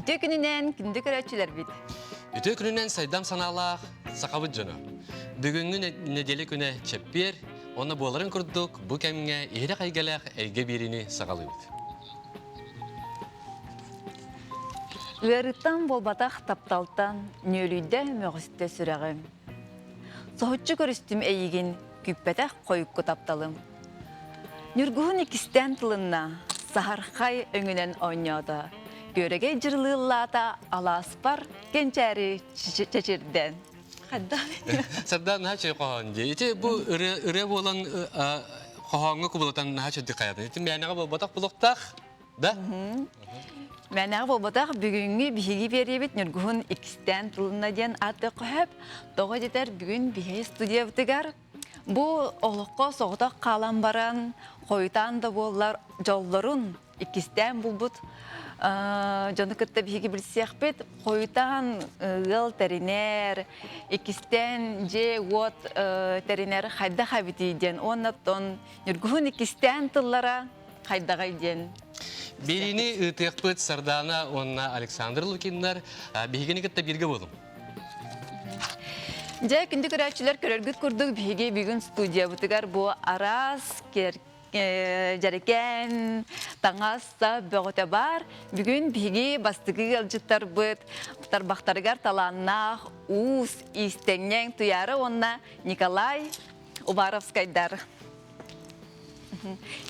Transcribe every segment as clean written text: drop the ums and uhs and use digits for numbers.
Үтө күнүнен күндү көрөчүлөр бит. Үтө күнүнен сайдам санаалаах сақабыт жана. Бүгүнгү неделе күнө чеппер, оны боларын курдук, бу кемге эре кайгалах эйге бирини сагалыбыт. Үрүттан болбатах тапталтан нөлүйдө мөгүстө сүрөгөм. Соһуччу көрүстүм эйигин күппетах койукку тапталым. Нүргуһун икистен тылынна сахархай өңүнен ойнёдо. Көрөге жырлыыллаата алааспар кенчәри чечирден. Сардан хачы коһонди. Ити бу ыре болан коһоңгу кубулатан хачы дикаяды. Ити менага болбатах булуктах, да? Мәнәгә болбатах бүгүнгү биһиги беребит Нүргуһун икистен тылынна ден аты көһөп, тога жетер бүгүн биһи студия бутыгар. Бу олоққа соғытақ қалан баран, қойтан да болар жолларын икистен бұлбұт. Жоны күтті бігі білсек бет, қойтан ғыл тәрінер, икистен же от тәрінер қайда қабитейден. Оннаттон Нүргуһун икистен тыллара қайдаға иден. Берини ытык Сардана, онна Александр Лукиндар, бігені күтті бірге болым. Жа күнді көрәтшілер көрергіт күрдік бігі бүгін студия бұтығар бұ арас, жарекен, таңаста бөғіте бар. Бүгін бігі бастығы ғалжыттар бұд, бақтарығар таланнақ, уыз, истеннен тұяры онна Николай Убаровскайдар.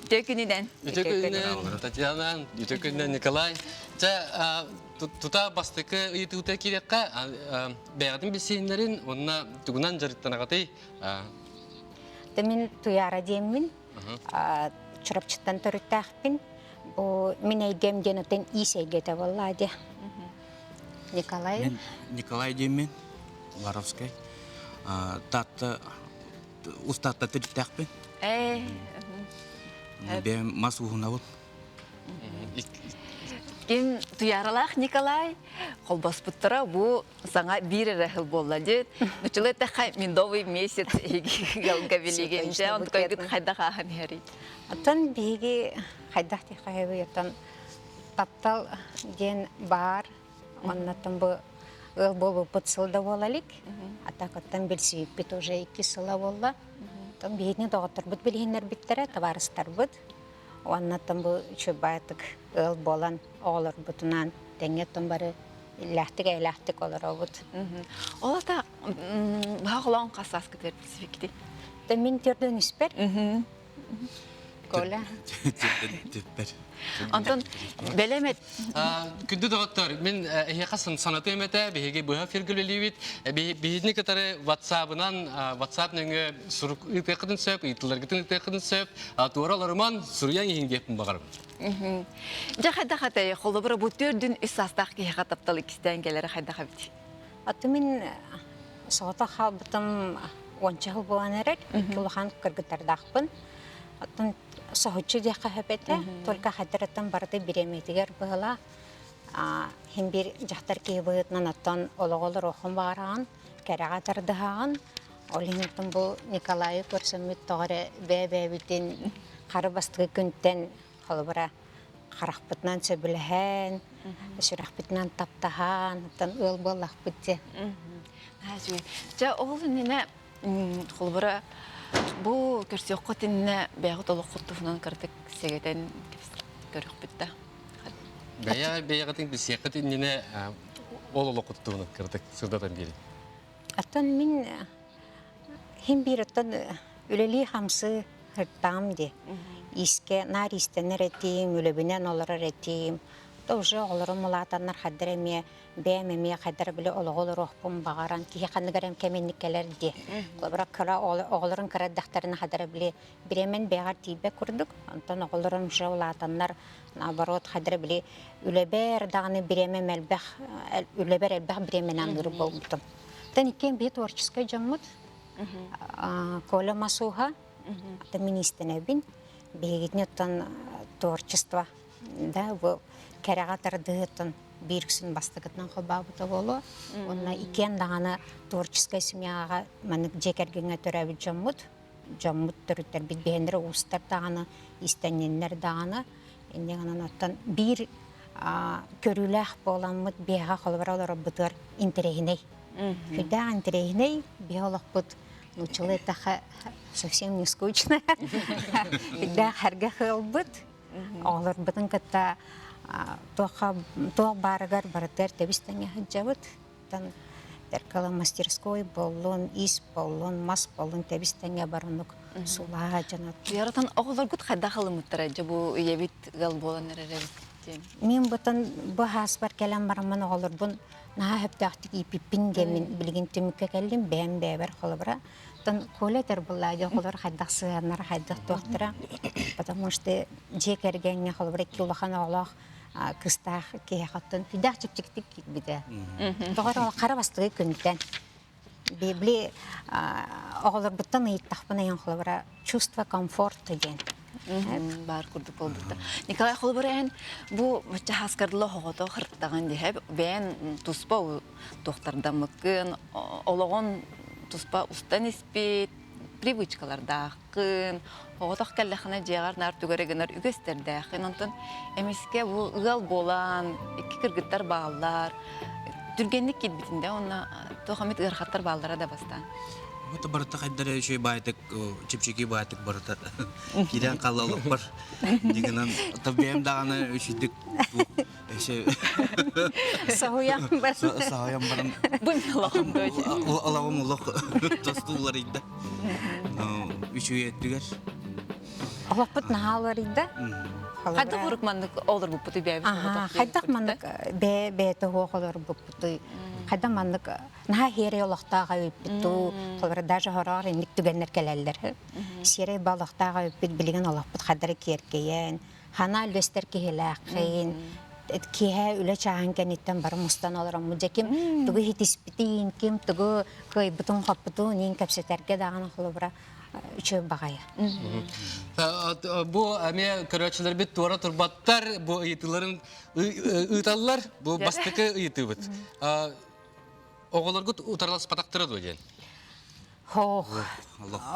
Төкінінен. Татьяна, төкінінен Николай. Тута бастыкы ыйтыута кирекка бәғатын білсейінлерін, онына түгінан жарыттан ағатай. Мен туяра деймін, чұрапчыттан түріттәқпін. Мен әйдем денутен исәйгеті боллады. Николай. Мен Николай деймін, Варовскай. Устатта түріттәқпін. Бәм мас уғына бол. Кем туяралах Николай, қолбас бұттыра бұл саңа бір әрәхіл болла дед. Нүчілі тәқай мендовый месяц ғалға білігенше, онды көйгіт қайдақ ағын әрі. Атын бейге қайдақ текайы ертан таптал ден бар, оннатын бұл ыл болу бұтсылда болалік. Атақыттан білсейіп біт уже 2 сыла болла. Бейдіне доғытыр бұд білгенлер біттері, таварыстар бұд. Оннатын бұл чөбайтық ыл болан олар бұтынан дәңеттен бары ләқтік олар бұд. Олата бағылан қасас күтер білсібекті? Мен түрдің іспер. Коля. Түппер. Антон, бәлемет. Күнді доғыттар, мен қасын санаты әмәті, бейге бұға фергілілі бейдіне кітары WhatsApp нөңі сұрық үтеқідін сөп, үйтілергітін үтеқідін сөп, туараларыман сұрыян ең депін бағарым. Жа қайда қатайы, қолы бұры бұл түрдің үс астақ кейі қатапталы кістен келері қайда қабіті? Аты мен соғыта қалбытым 10 жыл болған әрек, күліған кіргітардақпын. Атын соғытшы деқа хөпеті, только қадыраттан барды біреметігер бұғыла. Хем бір жақтар кей бұғытынан аттан олығылы рухын бағараған, кәріға тардығаған. Олығынатын бұл Николайы көрсімет тоғыры бәбәбітен қары бастығы күнттен қолыбыра қарақпытынан сөбіліген, сүрақпытынан таптаған, аттан өл болақ бұтте. Жа оғыл үніне қолыбыра бұл көрсек қотынына бәғыт олық құттығынан кірдік сегеден көрік бітті. Бәғатын бісек қотынына ол олық құттығынан кірдік сұрдатан бері. Аттан мен хем бір аттан өлелі қамсы ғырттам де. Иске нар истенер әтейім, өлебінен олар әтейім. Уже оларым олатанар қадыр әме, бәмеме қадыр білі олығыл рухпын бағаран, кейі қанығарам кәменіккелер де. Бірақ оғылырын кіраддақтарына қадыр білі біремен бәғар тейбе күрдік. Антон оғылырым же олатанар, наоборот, қадыр білі үлебер дағыны біремен әлбәқ біремен аңғыры болдым. Тән екен бей творческай жаммыд, Коля Масуға, министен әбін, бейгетіне тұн творчество. Кәріға тардығытын бирксин бастыгытнан қолбабыта болу. Онна икен дағаны творческай семьяға мәнік жекергенге төрәбі жаммыд. Жаммыд түріттер бітбейіндері ұстар дағаны, истәненлер дағаны. Енден аттан бір көрүлэх боламмыт биэға холбара олар бытыр интерегиней. Хүдә интерегиней биологбут училы таха совсем не скучно. Хүдә харга хылбыт. Олар бытын кытта тоқ барыгар барытер тебистәңе хаджабыт. Тан теркала мастерской боллон, ис боллон, мас боллон тебистәңе барынук сула жанат. Яратан оғылар күт қайда қалымыттар әжі бұл үйебет ғал болан әрәрәбет? Мен бұтын бұ хас бар кәлем барымын оғылар бұн наға хөптәқтік ипиппин кемін білген түмікке кәлдім бәм бәбір қолыбыра. Тан қолетер бұллады оғылар қайдақ сығанар, қайдақ тоқтыра. Потому что жек әргенге қолыбыра килохан оғылақ кыстақ кейхаттын хүдәқ чіп-чіктік кетбеді. Тоғыр оғыл қара бастығы күнден. Бейбілі оғылар бұттан ұйттақпын ең қолыбыра чувство комфорта ден. Бар күрдік болдықты. Николай Холбарайын, бұл мүтчі хаскардылы хоғыты қырттаған дейіп, бәйін тұспа тоқтарда мүкін, олығын тұспа ұстан еспет, привычкалардақын, хоғытық кәліқіна жеғар нар түгерегінер үгестердәқын, онтын әмеске бұл ұғал болан, екі кіргіттар бағалар, дүргенлік кетбетінде, оны тоқамет ғырқаттар бағалара да бастан. Вот барыта хайдара еще байтык чипчики байтык барыта. Кирен калалык бар. Дигенен табием даганы үчүдүк. Эше Сауян бар. саям барым. Бұнялағым дөйді. Алавым улак тостуулар иде. Үчү еттигер. Олаппыт нағалар иді. Қайда құрық маңдық олар бұппыты бәйбі? Қайдақ маңдық бәйті оғылар бұппыты. Қайда маңдық наға хері олақтаға өппіту. Қолбары даже хорағыр емік түгенлер кәләлдер. Сері балықтаға өппіт білген олақпыт қадары керкейен. Хана үлестер кейеләқейін. Кеhe üle çağın kenitten barı mustan olaram mı kim tuğu hitispitin kim tuğu köy bütün kapıtu nin kapseterke dağına xulubra üçü bağaya. Bu әме көрәтшілер бет туара тұрбаттар, bu ұйытыларын ұйыталылар, bu бастықы ұйыты бет. Оғылар күт ұтарлас патақтырады өден? Хоқ.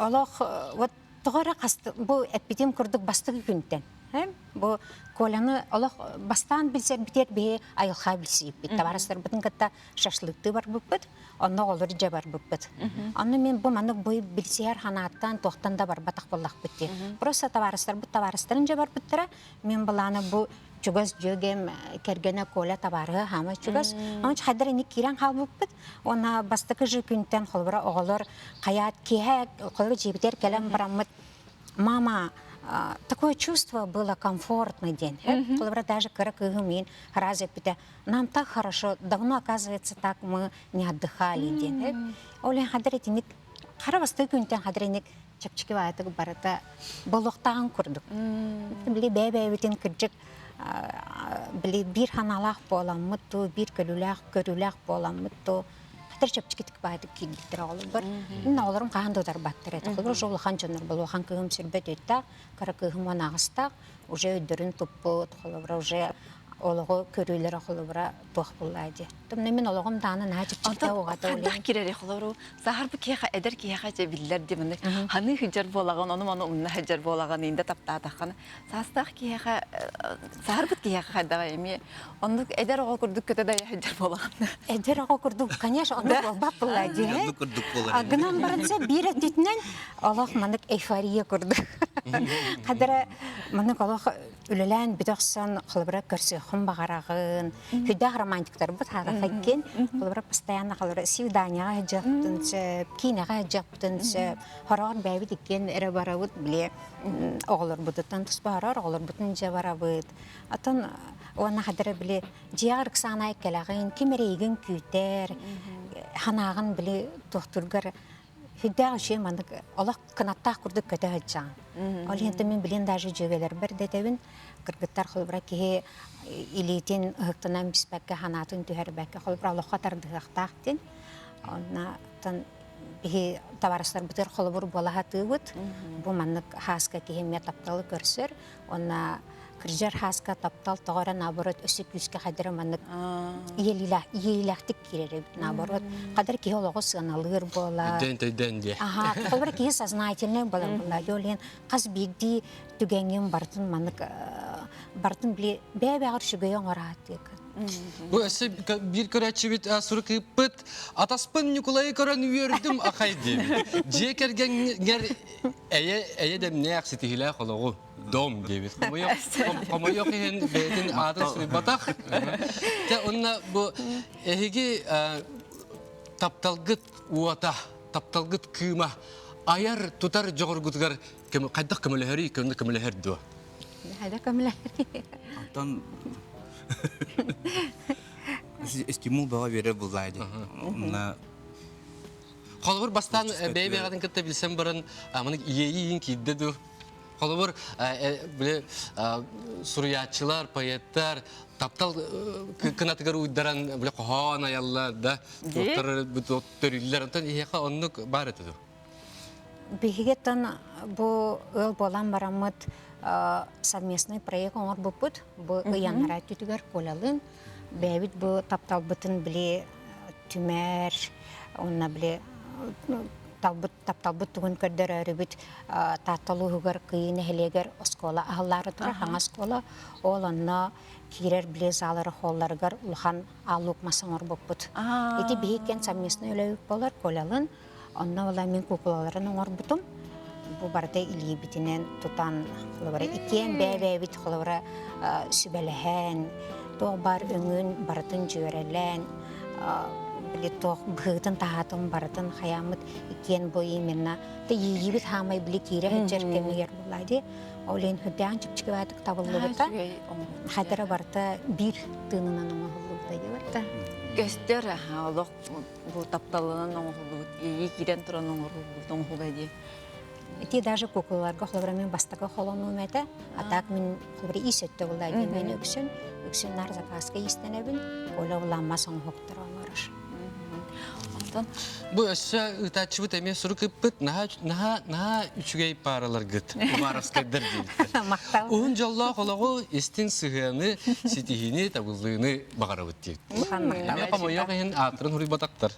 Олақ, вот тұғыра қасты, бұл әппетем күрдік бастығы күнттен. Бұл коланы олақ бастан білсер бітер бе айылға білсейіп бет. Табарыстар бұтын кітта шашлықты бар бұппыт, онны олыр жа бар бұппыт. Онны мен бұл маңық бұй білсер ханаттан тоқтан да бар батақ болақ бітте. Просто табарыстар бұт табарыстарын жа бар бұттыра, мен бұланы бұл чугас жөгем кергені коля табары хама чугас. Оның қадар ені керен қал бұппыт, оны бастықы жы күнттен қолбыра оғылыр қаят кеге қолы жебітер келем барамыт. Мама, такое чувство было комфортный день. Даже каракыгымин, разопита. Нам так хорошо, давно, оказывается, так мы не отдыхали день. Олен хадритиник, харавасты күнтен хадритиник, чапчики вайтык барата, болуқтағын күрдік. Білі бәй-бәйбетен кірджік, білі бір ханалақ боламытту, бір көріләқ боламытту. Хатыр чапчикитик байды килдиктер алып бар. Мен аларым кандыдар баттыр эти. Кылбыр жол хан жонор бол хан кыгым сирбет өттә, кара кыгым анагыста уже өдөрүн туппу, кылбыр уже олого көрүлөр кылбыра тох булайды. Тымны менологом даны начипчикте огата олен. Анда кирери кылбыру. Сахар бу кеха эдер кеха же биллер димне. Ханы хиҗар болаган, аны маны умна хиҗар болаган инде таптатакан. Састак кеха сахар бу кеха да эми. Аны эдер ого күрдүк көтө да хиҗар болаган. Эдер ого күрдүк, конечно, аны бап булайды. Аны күрдүк булар. Агынан барынса бир этнен Аллах мандык эйфория күрдүк. Кадара мандык Аллах үлелән битәксан кылбыра көрсө хым багарагын. Хүдә романтиктар бу тагы хаккен. Кылбыра постоянно кылбыра свиданияга жактынчы, кинага жактынчы. Хараган бәби диккен эре барабыт биле. Оглар бутан туспарар, оглар бутын жабарабыт. Атын ona kadar bile ciğer kısana ekleğin, kimereygen küter, hanağın bile doktorgar hüdda şey mandık Allah kanattak kurduk kötü haccan. Aliyente min bilen daje jögeler bir detevin kırgıtlar xolbra ki ilitin hıktanan bisbekke hanatın tüherbekke xolbra Allah katardı hıktaqtin. Ona tan bihi tavaraslar biter xolbur bolaha tığıt. Bu mandık haska ki hemme taptalı körsür. Ona Kırjar haska taptal tağara naborot ösük yüzke kadar manık iyilahtik kireri naborot kadar ki holoğu sığınalır bola. Den diye. Aha, kolbara ki сознательный bola bola. Yolien kas bigdi tügengin bartın manık бартын биле бәбәгәр шүгәйен орат екен. Бу эсе бир көрәчи бит сурык иппет атаспын Николай көрән үрдем акай дип. Же кергәнгәр әйе дем не акситилә хологу дом дип. Кому yok hen бедин адрес батак. Те онна бу эһиги тапталгыт уата, тапталгыт кыма аяр тутар жогоргутгар кем кайдак кемләһәри кемләһәр ду. Хайда камла. Антон стимул бага бере булайды. На Холбор бастан бейбегадын кытта билсем барын маны иейин кидде ду. Холбор биле суриятчылар, поэттар таптал кынатыгар уйдаран биле кохана ялла да. Доктор антон иеха оннук бар этеду. Бигеттен бу ыл болан барамыт совместный проект оңор бупут. Бу янара түтүгөр колалын. Бәбит бу тапталбытын биле түмәр, онна биле тапталбыт тугун көрдөр өрүбүт таталуугар кыйын хелегер оскола ахлары тура хаңа скола олонно кирер биле залары холларгар улхан алук масаңор бупут. Эти бигекен совместный өлөйүк болар колалын. Онна ола мен кукулаларын оңор бутум. Бу барда илии битинен тутан холовара икен бәбәбит холовара сүбәләһән тог бар өңүн бартын жөрәлән биле тог быгытын таһатын бартын хаямыт икен бу именно те йибит хамай биле кире хәҗәркемегер булады. Олен хөдән чипчикәтик табыллыгыта. Хәдәре барта бир тынынан оңгылды дибәртә. Göster олох бу тапталынан оңгылды. Ии кирен туран оңгылды. Эти даже кукуларга холоврамен бастага холону мете, атак мен холоври исетте булайды. Мен өксүн нар заказга истенебин, ола уламас оңгоктор оңорыш. Бу эсе ытачыбыт эме сурык иппет наha үчүгей паралар гыт. Бараскайдар дейт. Мактал. Ун жолла хологу истин сыгыны ситихини табылыны багарабыт дейт. Эме камойок ен атрын хури батактар.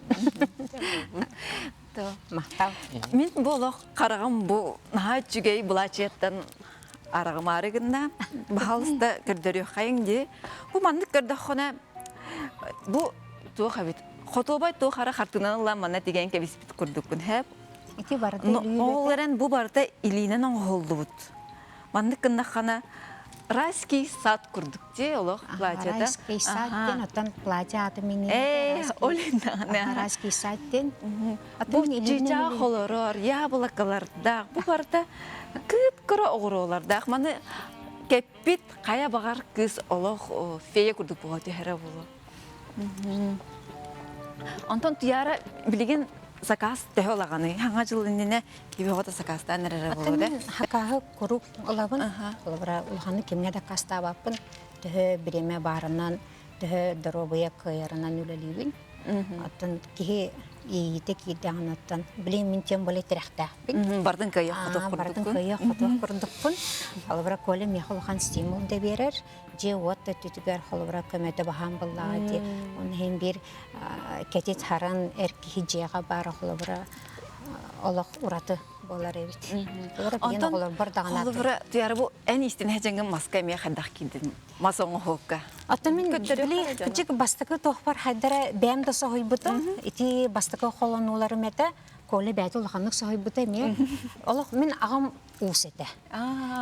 Мактал. Мен болох карагам бу наha үчүгей булачеттен арагымарыгында баалыста көрдөрү хайыңди. Бу мандык көрдөхөнө бу туохабит Хотобай то хара хартынан ла мана деген кебиспит курдуккун хеп. Эти барды Оларен бу барда илинен оңголдубут. Мандык кындахана райский сад курдук же олох плачада. Райский сад ден отан плача аты мини. Олинда. Райский сад ден. Бу жижа холорор, яблокаларда, бу барда кып-кыра огуроларда. Маны кеппит кая багар кыз олох фея курдук буга төһөрө болу. Антон туяра билеген заказ төһөлаганы. Хаңа жылынне кибегота заказдан нерere болду. Хакагы курук олабын. Олабра улханы кимге да кастабаппын. Төһө биреме барынан, төһө дробыя кыярынан үлелибин. Атын кихи ийите кидаңнаттан. Билем мен тем боле терехтәппин. Бардын кая хото Бардын кыя хото курдукпун. Олабра колем яхылхан стимул да берер. Же отта түтүгөр холбра көмөтө бахан буллады. Он хем бир кетет харан эрки жега бар холбра олох ураты болар эбит. Антон холбра туяр бу эн истин хеженген маска ме хадах кидин. Масоң хокка. Атамин били кичик бастыкы тохпар хайдара бэм да сойбутум. Ити бастыкы холонулары мете коле бәтул ханнык сойбута ме. Олох мен агам усете.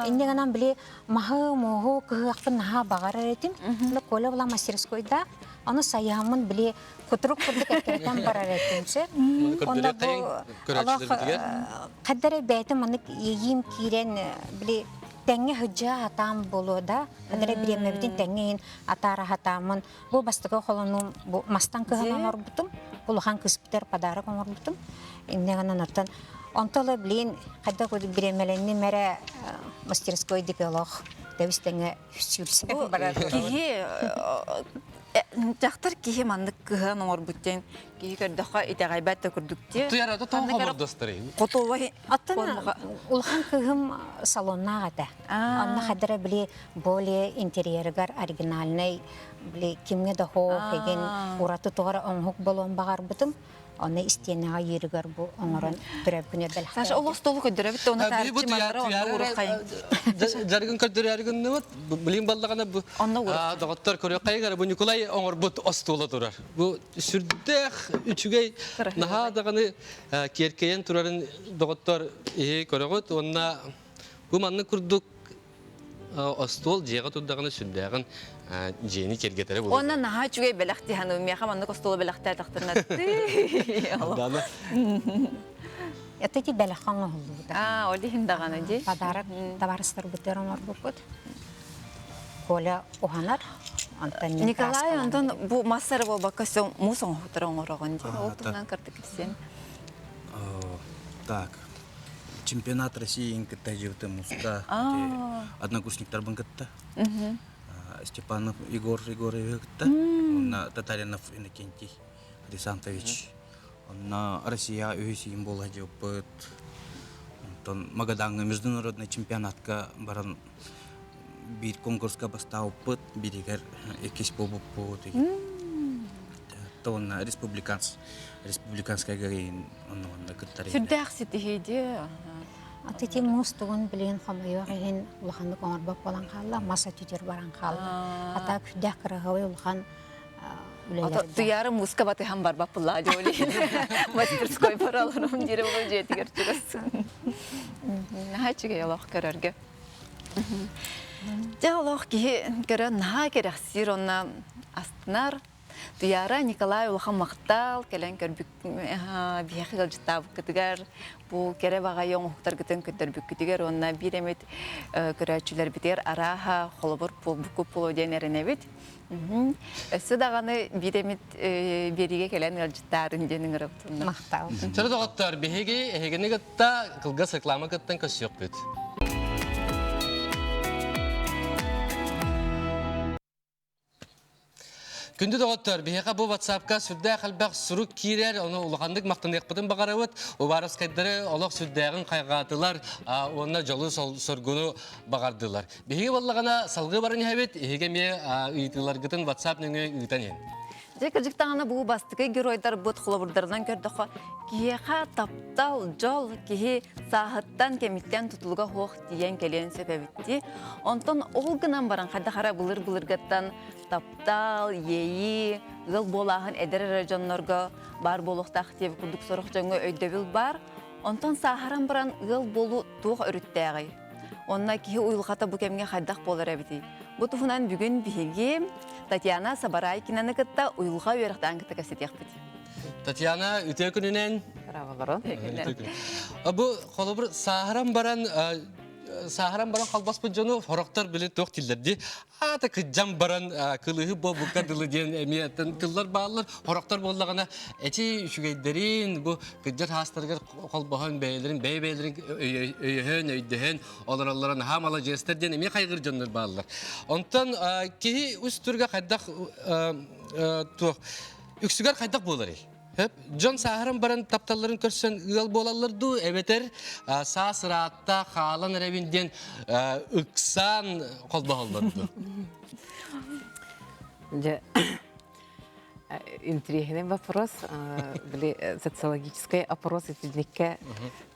Инде ганам биле махы мохо кыхпын наха багар этим. Ле коле була мастерскойда аны саямын биле кутрук курдук эткен барар этимсе. Онда бу каддары бәтим аны егим кирен биле тәңге хыджа атам болода. Каддары биреме битин тәңгеин атара хатамын. Бу бастыгы холону бу мастан кыгын орбутум. Булхан кыспитер подарок орбутум. Инде ганан аттан Антола блин, когда вот беременный мере мастерской диколог, да вистенге сюрсе барат. Кие жактар кие мандык кыган орбуттен кие көрдөкка итегайбатта курдукте. Туярада тоңор достары. Котовай Аттан улхан кыгым салонна гата. Анна хадара били более интерьергар оригинальный били кимге да хо деген ураты тогара оңхук болон багар бутум. Оны истенеға ерігер бұл оңырын түрәп күне бәліқтер. Саша, ол столы көдірі бітті, оны тарчы мағара, оны ұрық қайын. Жаргын көрдөрү аргын вот билим баллагана бу Онна ур. доктор көрө кайгара бу Николай оңор бут остула турар. Бу сүрдэх үчүгей наха даганы керкеен турарын доктор көрөгөт онна бу манны курдук остол жега турдаганы сүрдэгин жени кергетере болот. Онна наха чүгей бәліқті хану, меха манны столы бәліқтер тақтырнады. Дана Это ти бәліқаңа ғылды. Олі хиндағаны де. Падарак табарыстыр бұттер оңыр бұппыд. Коля оғанар. Николай, Антон, бұл массары бұл бақасы мұсың ғытыр оңырағын де. Ол тұғынан кірді кірсен. Так. Чемпионат России инкетта живты муста. Однокурсниктар банкетта. Степанов Егор Егорович, на Татаринов Иннокентий Александрович, на Россия үйсейін бола жопыт. Магаданға международный чемпионатка баран бір конкурска бастауыпыт, бірігер екеш болуп болды. Тонна республиканская горейін онында күттар. Сүрді ақсеті хейде. Атыти мустугун билен хамайо ген улаханды коңарбак болан қалла, маса түтер баран қалла. Ата күдәк кырыгавай улахан үлелерді. Туяры муска баты хам бар бапылла жолы. Мастерской параларым дере бұл жетігер жүріс. Наға чүге елақ көрерге. Де олақ көрі наға керексір онна астынар. Туяра Николай улахан мақтал, кәлен көрбік бияқы ғалжыттабы күтігер, бұл кәрі баға ең ұқтар күтін көттербік күтігер, онына бір әмет көрәтшілер бітер, араға, қолыбыр бүкіп бұл өден әріне бет. Өсі дағаны бір әмет беріге кәлен ғалжыттарын денің ұрықтығында. Мақтал. Сәрі доғаттар, бігеге, әйгені ғытта қылғас реклама ғыттан көсі yok бет. Күнді доғаттар, бейеға бұл WhatsApp-ка сүрді қалбақ сүрік кейрер, оны ұлғандық мақтын еқпідін бағарауыт, обарыз қайдары олық сүрдіғін қайғатылар, онына жолы сұргыны бағардылар. Бейеге болағана салғы барын әбет, еге ме ұйтылар ғытын WhatsApp нөңі ұйтан ен. Жекіржіктағына бұл бастықы геройдар бұд құлыбырдарынан көрдіқі, кейеға таптал жол, кейе сағыттан кеміттен тұтылға хоқ дейен келен сөпәбітті. Онтан ол ғынан баран қайдақара бұлыр-бұлырғаттан таптал, ейі, ғыл болағын әдір районларға бар болуқтақ тебі күрдік сұрық жаңы өйдөвіл бар. Онтан сағаран баран ғыл болу туғы үріттәғай. Онна кейі ұйылғата бұл кемге қайдақ болар әбіті. Бұл тұғынан бүгін бігі Татьяна Сабарайкинаны кітта ұйылға өріқтан кітті кәсетек біті. Татьяна, үте күнінен? Браво, Бұл қолыбыр сағаран баран қалбас бұл жоны хорақтар білі тоқ тілдерді. Ата күджам баран кылығы бұл бұққадылы ден әмейеттен тыллар бағылар. Хорақтар болағына әте үшігейдерін бұл күджар хастарғар қолбаған бәйлерін, бәйлерін өйіхен, өйдіхен, олар-оларын хамала жестер ден әмей қайғыр жонлар бағылар. Онтан кейі үз түрге қайдақ үксігер қайдақ болар ел. Джон Сахаран баран тапталарын көрсен ұғал болалырды, әбетер сасыратта қалан әрәбінден үксан қолба қалдырды. Интересный вопрос. Социологический опрос етілдікке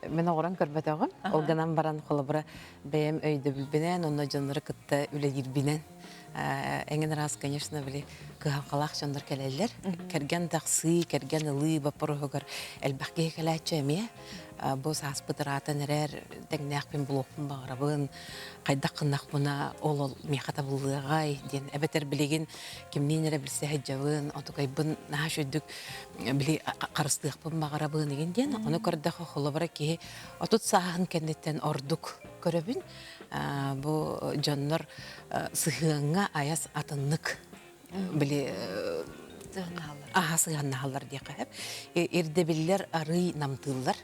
мен оғыран көрбәтіғім. Олғанан баран қолыбыра бәйім өйді білбінен, онна жанлары күтті үлі ербінен. Әңген раз, конечно, білі кығалқалақ жандар кәләлер. Кәрген тақсы, кәрген ұлы бапырығығыр әлбәқке кәләтші әме. Бұл саспыдыратын әрәр тәңнәқпен бұлықпын бағырабын, қайдақ қынақ бұна ол меқата бұлығай ден. Әбәтер білеген кемнен әрі білсе әджауын, отықайбын наға шөйдік біле қарыстықпын бағырабын еген ден. Оны көрдіқі қолы бара ке отыт сағын кәндеттен ордық көрібін. Бұл жонлар сығыңа аяс атынлық біле сығынағалар дейқі. Ердебелер арый намтылар.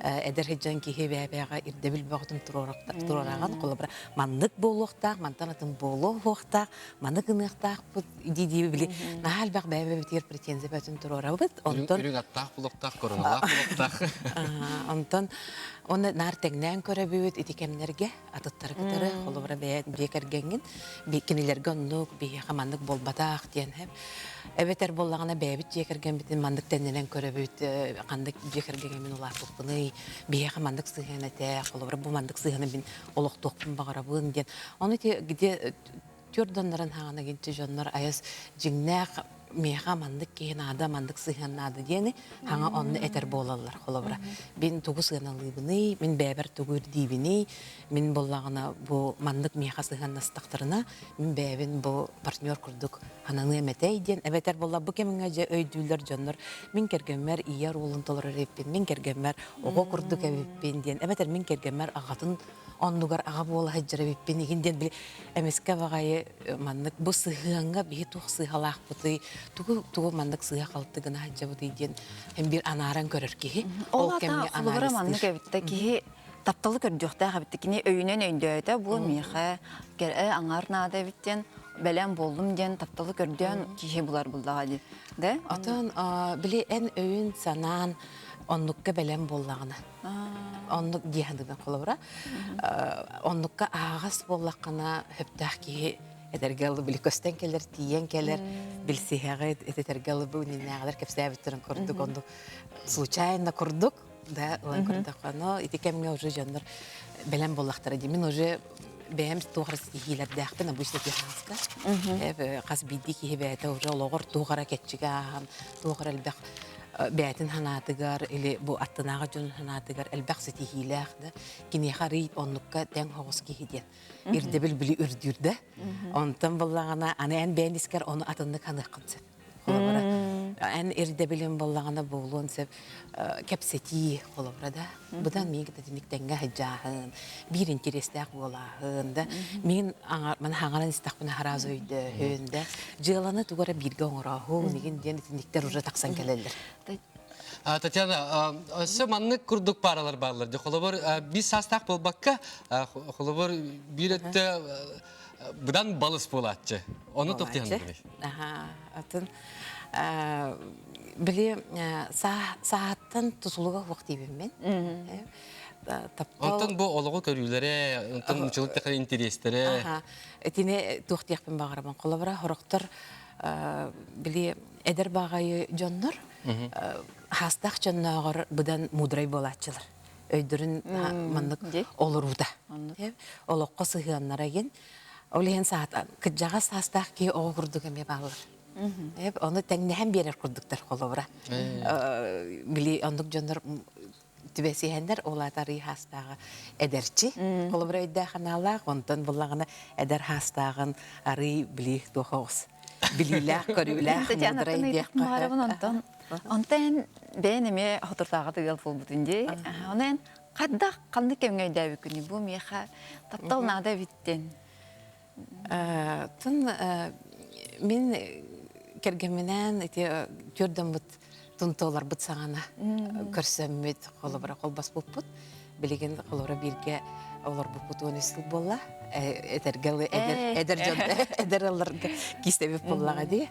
эдер хеджан кихи бәбәгә ирдебил бәгытым турараган колобра маннык болуктак мантанатын болуктак маны гыныктак бу диди били нахал бәг бәбә битер претензия бәтен турарабыт онтон Үрүң аттақ бұлықтақ, короналақ бұлықтақ. онтон оны нар теңнән көрәбүт итикемнәргә атыттар гытары колобра бекергәнгән бекинеләргә оннук бия хаманнык болбатак дигән һәм эбетер боллагына бәбит жекерген битен мандык тәннән көрәбүт кандык жекергән мен улар тупны бия хаманнык сыгына тә колобра бу мандык сыгына мин олох токпун багарабын дигән аны где түрдөннәрен хагына генче жоннар аяс жиңнәк меха мандык кейін ада мандык сыйганнады дени хаңа онны этер болалар холобра бин тугу сыйганалыбыны мен бәбер тугур дибини мен боллагына бу мандык меха сыйганнастактарына мен бәбин бу партнер курдук хананы эметей ден эбетер болла бу кемиңе же өйдүлөр жоннор мен кергенмер ияр улун толор реппин мен кергенмер ого курдук эбиппин ден эбетер мен кергенмер агатын оннугар ага бола хаджара биппин игинден били эмеске багайы мандык бу сыйганга бии тух сыйгалак бути тугу мандык сыйга калты гына хаджабы дейден hem bir анаран көрөр ки ол кемге анализ маннык эбитте ки тапталы көрдүктә хабитте кини өйүнөн өйдөтө бу миха кер аңарнада биттен белән болдум ден тапталы көрдөн кихи булар булдага ди да атан били эн өйүн санан оннукка белән боллагына оннук диһандыгын колобра оннукка агас боллакына хөптах ки эдергалы били көстен келер тиен келер билсиһәгә этергалы бу нинәгәләр кепсәбиттен күрдүк онду случайно күрдүк да лан күрдүк но итекемгә уже җаннар белән боллактары ди мин уже бәм тугрыс хиләр дәхтен обычно техаска кас бидди ки бәтә уже логор тугара кетчигә тугра элбәк бәтин ханатыгар или бу аттынага жон ханатыгар элбәк сетихиләх да кини харит оннукка тәң хогыс кихиден ирдебил били үрдүрдә онтан буллагана аны эн бәндискер оны атынны каныккынсы холобра эн ирдебилен буллагана булун сеп кепсети холобра да будан миге тәтиниктәнгә хаҗаһын бир интересләк булаһын да мин мен хаңаран истахбына харазы өйдә хөндә җыланы тугара биргә оңраху нигин дәнитниктер уже таксан келелер. Татьяна, все маннык курдук паралар барлар. Холобор бис састак болбакка, холобор биретте будан балыс болатчы. Оны токтыган били. Атын били сааттан тусулуга вактибим мен. Онтон бу олого көрүлөрө, онтон учулуктагы интерестере. Этине тохтыякпен багарабан колобра хороктор били эдер багайы жоннор хастах жонногор будан мудрай болатчылар. Өйдөрүн мандык олуруда. Олокко сыганнар эген. Олен саат кыжага састах ки огурдук эме балар. Оны теңнәһәм берер курдуктар колобра. Били ондук жоннор тибесиһендер олатары хастагы эдерчи. Колобра өйдә ханалар, онтон буллагына эдер хастагын ары били тохос. Билиләх көрүләх мудрай дияк онтон онтен бенеме хотуртага тыгыл бул бүтүнде онен кадда канды кемге дәби күни бу меха таптал нада биттен тун мин кергеменен төрдөн бут тунтолар бут сагана көрсөммүт колобра колбас буппут билеген колобра бирге олар буппут онестил болла этергалы эдер эдерлерге кистебип боллага ди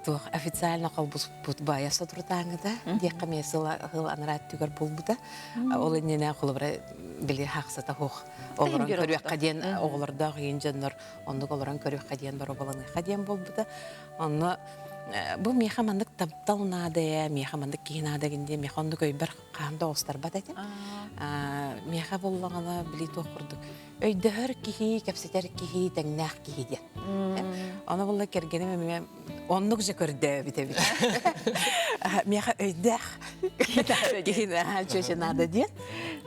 то официально колбус бут баяса туртаңда дияка месела хыл анрат түгөр болбута ол энене колобра били хаксата хох оларан көрүк каден огларда гыйынжаннар онду оларан көрүк каден бар обаланы каден болбута онно бу мехамандык тапталнада мехамандык кийнада генде механды көйбөр канда остар бат этим меха боллагана били токурдук өйдөр кихи кепсетер кихи теңнах кихи де аны болла кергене мен оннук же көрдө бите меха өйдөх кихи чөчө нада де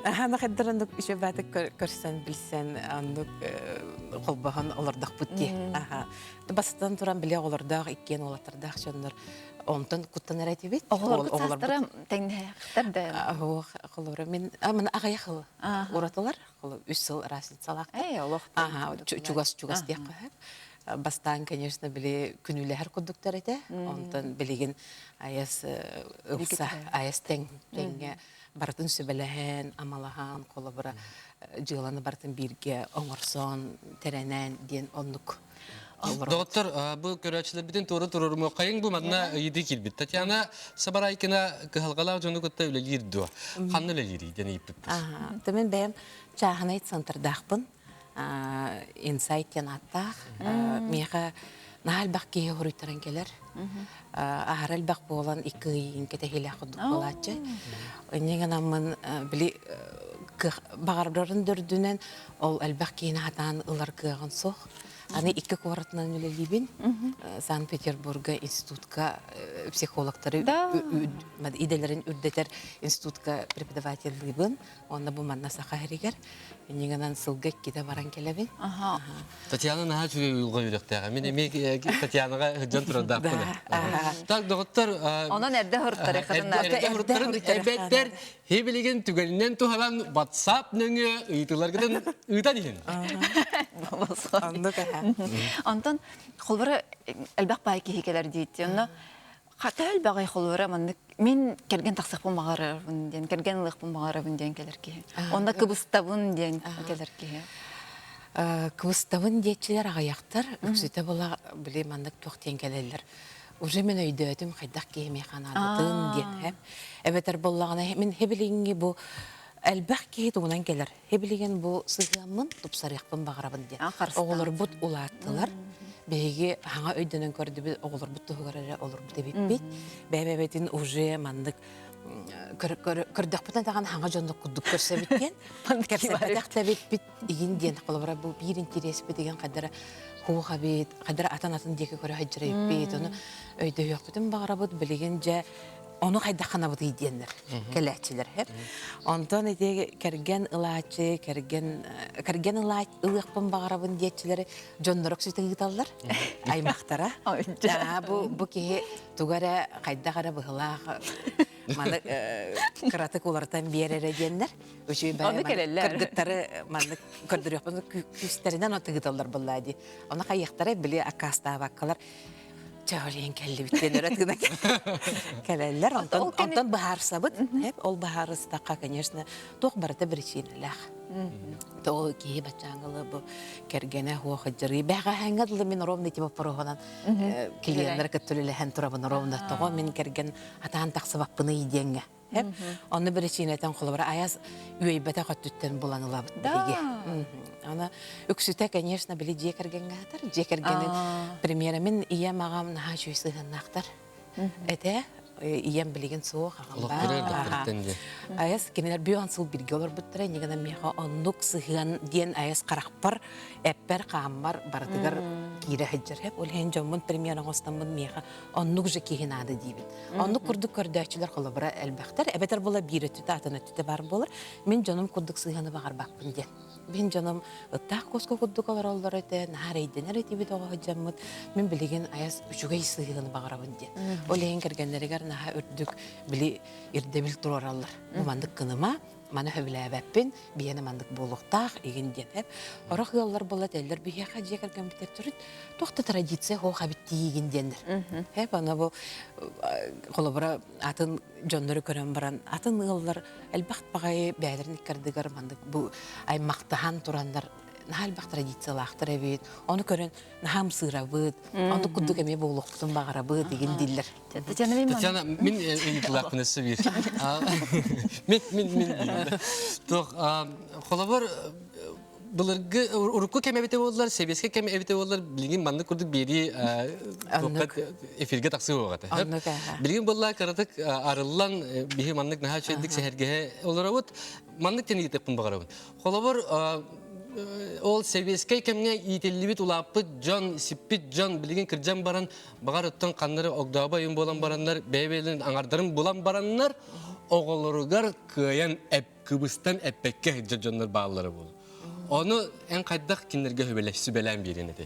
ана хадырындык ише баты көрсен билсен андык колбахан олардак бутти бастан туран биле олардак иккен олатардак жоннор онтон куттан эретибит оглар теңнехтер да колор мен мен агаяхыл ураталар 3 жыл разницалак олох чугас дияк бастан, конечно, били күнүләһәр кудуктар ите. Онтан билеген аяс ылса, аяс теңге бартын сөбеләһен, амалаһан, колобра җыланы бартын бирге, оңорсон, терәнән ден оннук. Доктор, bu көрәчләрбитен туры турырмы кайын бу мадна иди килбит. Татьяна Сабарайкина кыһалгалар жону көттә үле йирдү. Ханны үле йири дени иппит. Темен бәм чаханайт центрдахпын. Инсайт янаттах. Меха нахал бакки хорыйтаран келер. Ахарал бак болан икый инкете хилә худук болачы. Нигәнамын били багардарын дөрдүнән ол албаккина хатан ылар кыган сох. Аны ике кварталдан үлелибин. Санкт-Петербурга институтка психологтары иделерин үрдетер институтка преподавательлыгын. Онда бу манна сахаригер. Нигәнән сылгы китә баран келебин. Татьяна наһа чугы юлга йөрәктәгә. Мен Татьянага җан турында кына. Так, доктор, Онан әрдә хөрттәре хатыннар. Әбәттәр һебелеген түгәлнән туһалан WhatsApp нөңе ыйтыларгыдан ыйта диген. Антон холбара әлбәк бай кихикеләр дит. Онна хатал багай холбара мен келген тақсық булмагары ден, келген лык булмагары ден келер ки. Онда кыбыстабын ден келер ки. Кыбыстабын детчилер агаяктар, үксүтә була биле мандык токтен келелер. Уже мен өйдөтүм хайдак кеме ханадын ден. Эбетер боллагына мен хебелинги бу әлбәк ки тугунан келер. Хебелеген бу сыгамын тупсарыкпын багарабын ден. Оголор бут улаттылар. Беге хаңа өйдөнөн көрдү бит оголор бут тугурара олор бут бит. Бебебетин уже мандык көрдөкпүтен таган хаңа жондук кудук көрсө биткен. Керсепетакта бит игин ден колобра бу бир интерес бит деген кадары хуга бит, кадары атан деке көрө хаҗырып бит. Оны өйдө юкпүтен багарабыт билеген же onu hayda xanabıdı diyenler, kelekçiler hep. Ondan ede kergen ılağçı, kergen ılığıqpın bağırabın diyetçileri jonnoruk sütü gıtallar, aymaktara. Bu ki tugara hayda gara bıhılaq, manı kıratık olardan bir yere diyenler. Onu kelekler. Kırgıtları kördürüqpın küsterinden o tıgıtallar bulladı. Onu kayyaqtara bile akasta bakkalar. Çağırıyın kelli bitkenler atkına kelleler. Ondan bahar sabıt. Hep ol bahar ıstaka, конечно, toq barata birçinler. Toq ki bacağılı bu kergene huwa xajri. Bağa hangadlı min rovna tiba paroğanan klientler katılıyla henturabın rovna toq min kergen atan taqsabaqpını idenge. Hep onu birçineten kolabara ayaz üyeybete qatütten bulanılabıt bige. Ana öksüte, конечно, bile jekergen gatar. Jekergenin premiera min iya mağam naha şüysüğün naqtar. Ete iyem bilegen soğuk ağamba. Ayaz keneler bir ansıl birge olur buttıra. Negana meha onluk sığın diyen ayaz qaraqpar, epper qambar bardıgar kire hıcır. Hep olhen jomun premiera qostanmun meha onluk jekihin adı dibin. Onluk kurduk kördäçiler kolabara elbaqtar. Ebeter bola bir tüte atına tüte bar bolur. Men jonum kurduk sığını bağar bakpın diyen. Ben canım ıttaq kosko kudduk olar ollar ete, naharaydı, naraydı bir doğa hıcamıd. Men bilegen ayaz üçügey sığını bağırabın diyen. Olhen kergenlerigar naha ördük bili irdebil turarallar. Bu mandık kınıma, mana hövləbəppin, biyene mandık boluqtaq, egin diyen hep. Oraq yollar bolat eller, bir yaqa jekergen biter turun, toqta tradisiya hoqa bitti egin diyenler. Hep ana bu kolabara atın jonları kören baran, atın yollar elbaq bağay bəylerin ikkardıgar mandık bu ay maqtahan turanlar nahal baq tradisiyalaqtır evet. Onu kören naham sığırabıd, onu kudduk eme boluqtun bağırabıd egin diller. Татьяна, мен ыйтылақпын өсі бір. Мен. Тоқ, қолабар бұлырғы ұрыққы кәме әбеті болдылар, себеске кәме әбеті болдылар, білген манды күрдік бері эфирге тақсы оғаты. Білген болдылар қарадық арылан бейі мандық наға чөйдік сәхәрге олар ауыд, мандық тені етекпін бағарауын. Қолабар ол сервиске кемге ителлибит улаппыт жон сиппит жон билген кыржан баран багар оттон каннары огдаба юм болан бараннар бебелин аңардарын булан бараннар оголоругар кыян эп кыбыстан эппекке жоннор баалары болду. Onu en kaydak kinlerge höbeleşsi belen birine de.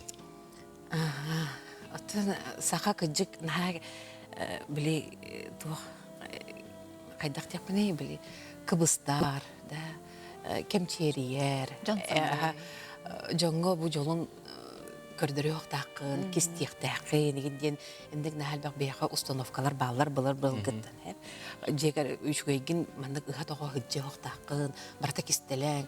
Atın sağa kıcık naha bili tuh kaydak yapını bili kıbıstar da kemçeriyer. Jongo bu jolun көрдөрөк тақын, кистек тақын, ден эндек нахалбак бияха установкалар баллар былар былгыттан хеп. Жегер үчгейгин мандык ыха тога хыджок тақын, барта кистелең,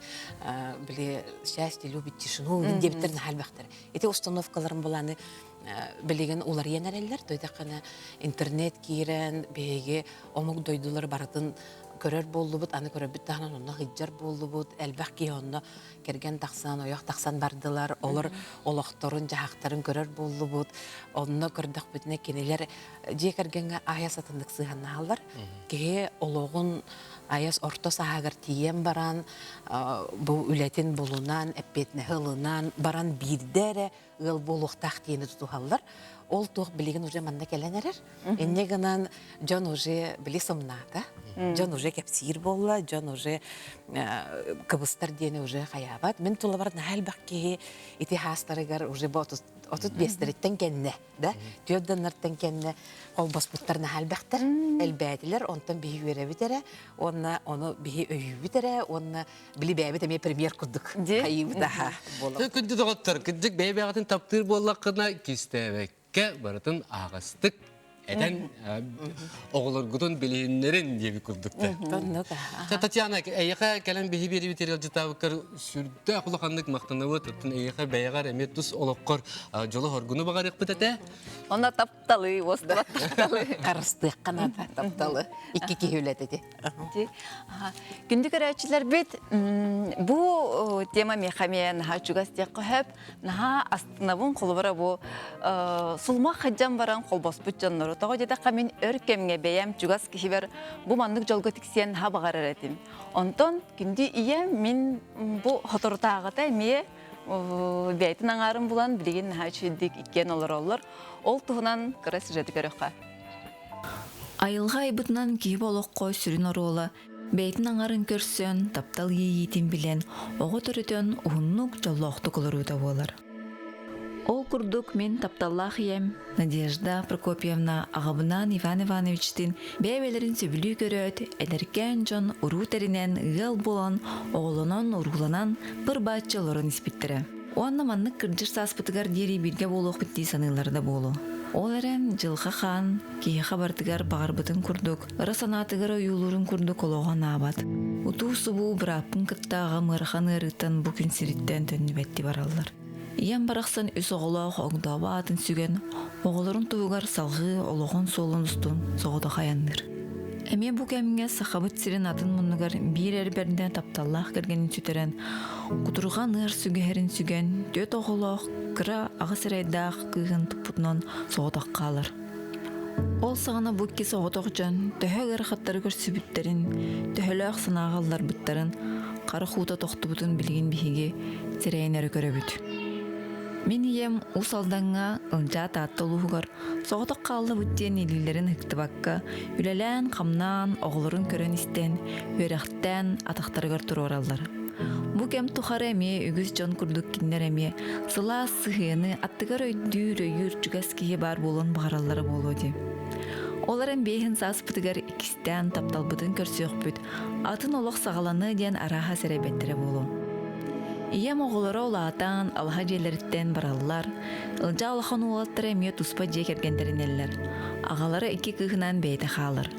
биле счастье любит тишину, диптер нахалбактар. Эти установкаларын буланы билеген улар янареллер, тойдакана интернет кирен, беге омук дойдулар бартын көрөр боллубут, аны көрөбүт тахынан онна хыджар боллубут, элбах ки онна керген тахсан, ояк тахсан бардылар, олар олохторун, жахактарын көрөр боллубут, онна көрдөх бүтүнө кенелер же кергенге аяс атындык сыганнаалар, ке ологун аяс орто саагар тиен баран, бу үлетин болунан, эппетне хылынан, баран бирдере ыл болуктах тиени тутухаллар. Ол тух билеген уже манда келенерер. Энне гынан жон уже били сымната. Жон уже кепсир болла, жон уже кыбыстар диене уже хаябат. Мен тулабар нахал бакки ити хастарыгар уже ботут бестереттен кенне, да? Түйөддөннөртен кенне ол баспуттар нахал бактар. Элбәтилер онтан бихи бере битере, оны бихи өйү битере, оны били бәбит эме премьер курдук. Хайып да болот. Күнді доғыттар, күндік бәйбәғатын таптыр боллаққына кистәбәкке барытын ағыстық әдән оғылыр күтін білейінлерін дебі күрдікті. Татьяна, әйеқа кәлін бейі бері бітерел жытабыққар сүрді ақылықандық мақтанығы тұттын әйеқа бәйіғар әмет тұс олыққар жолы хоргыны бағар еқпіт әті? Она тапталы, осыда тапталы. Қарыстық қанат тапталы. Икі кейулет әте. Күнді көрәтшілер бет, бұл тема мехамия наға чугастек қөп, наға астынабын қолыбыра бұл сұлма қаджан баран қолбос бұт жанлары. Тоғы жедаққа мен өркемге бәйем чугас кешібер бұл мандық жолғы тіксен наға бағар әретім. Онтон күнді ие мен бұл хоторутағыта мие бәйтін аңарым бұлан білеген наға чүйдік иккен олар. Ол тұғынан қыра сюжеті көріққа. Айылға айбытынан кейіп олыққой сүрін оролы, бәйтін аңарын көрсен, таптал ейетін білен, оғы түрітен ұғыннық жоллоқты кылыруыда болар. Ол күрдік мен тапталлақ ем, Надежда Прокопьевна ағабынан Иван Ивановичтің бәйбелерін сөбілі көрөт, әдеркен жон ұру тәрінен ғыл болан, оғылынан ұрғыланан бір батчылырын іспеттірі. Оанна маннық кірджір саспытығар дері бірге болуқ бітті саныларда болу. Ол әрен жылға қан, кейі қабартығар бағарбытын күрдік, ұры санатығар ойулырын күрдік олуған абат. Уту сұбу бір апын кыттаға мырхан ұрыттан бүкін сіріттен төнні бәтті баралар. Иен барақсан үс оғылақ оңдауа атын сүген, оғылырын туығар салғы олуғын солын ұстын соғыда қаяныр. Әме бұл кәмінге сақабыт сирен атын мұнығар бір әрберден тапталлақ кіргенін сүтерен, құтырған ұр сүгерін сүген, дөт оғылақ, кіра ағысырайдақ күйін тұппытынан соғыдақ қалыр. Ол сағана бұкке соғыдақ жан, төхі ғырқаттары көрсібіттерін, төхілі ақсынағалар бұттарын, қары құута тоқты бұтын білген бейге сірейнері көрі бүт. Мен ием усалданға ылжа таттылуғыр, соғытық қалды бүттен елілерін хықтыбаққа, үлелән қамнан оғылырын көрін істен, өріқтен атақтарығыр тұр оралдар. Бұ кәм тұқары әме үгіз жон күрдік кендер әме, сыла сығыны аттығыр өйдір өйір жүгәс кейі бар болын бағаралары болу де. Оларын бейхін саспытығыр икістен тапталбытын көрсіғ бүт, атын олық сағаланы ден араға сәрәбеттірі болу. Ием оғылары олатан, алға жерлеріттен баралылар, ылжа алған олаттары әме тұспа жек әргендерінелер. Ағалары екі күйінен бейті қалыр.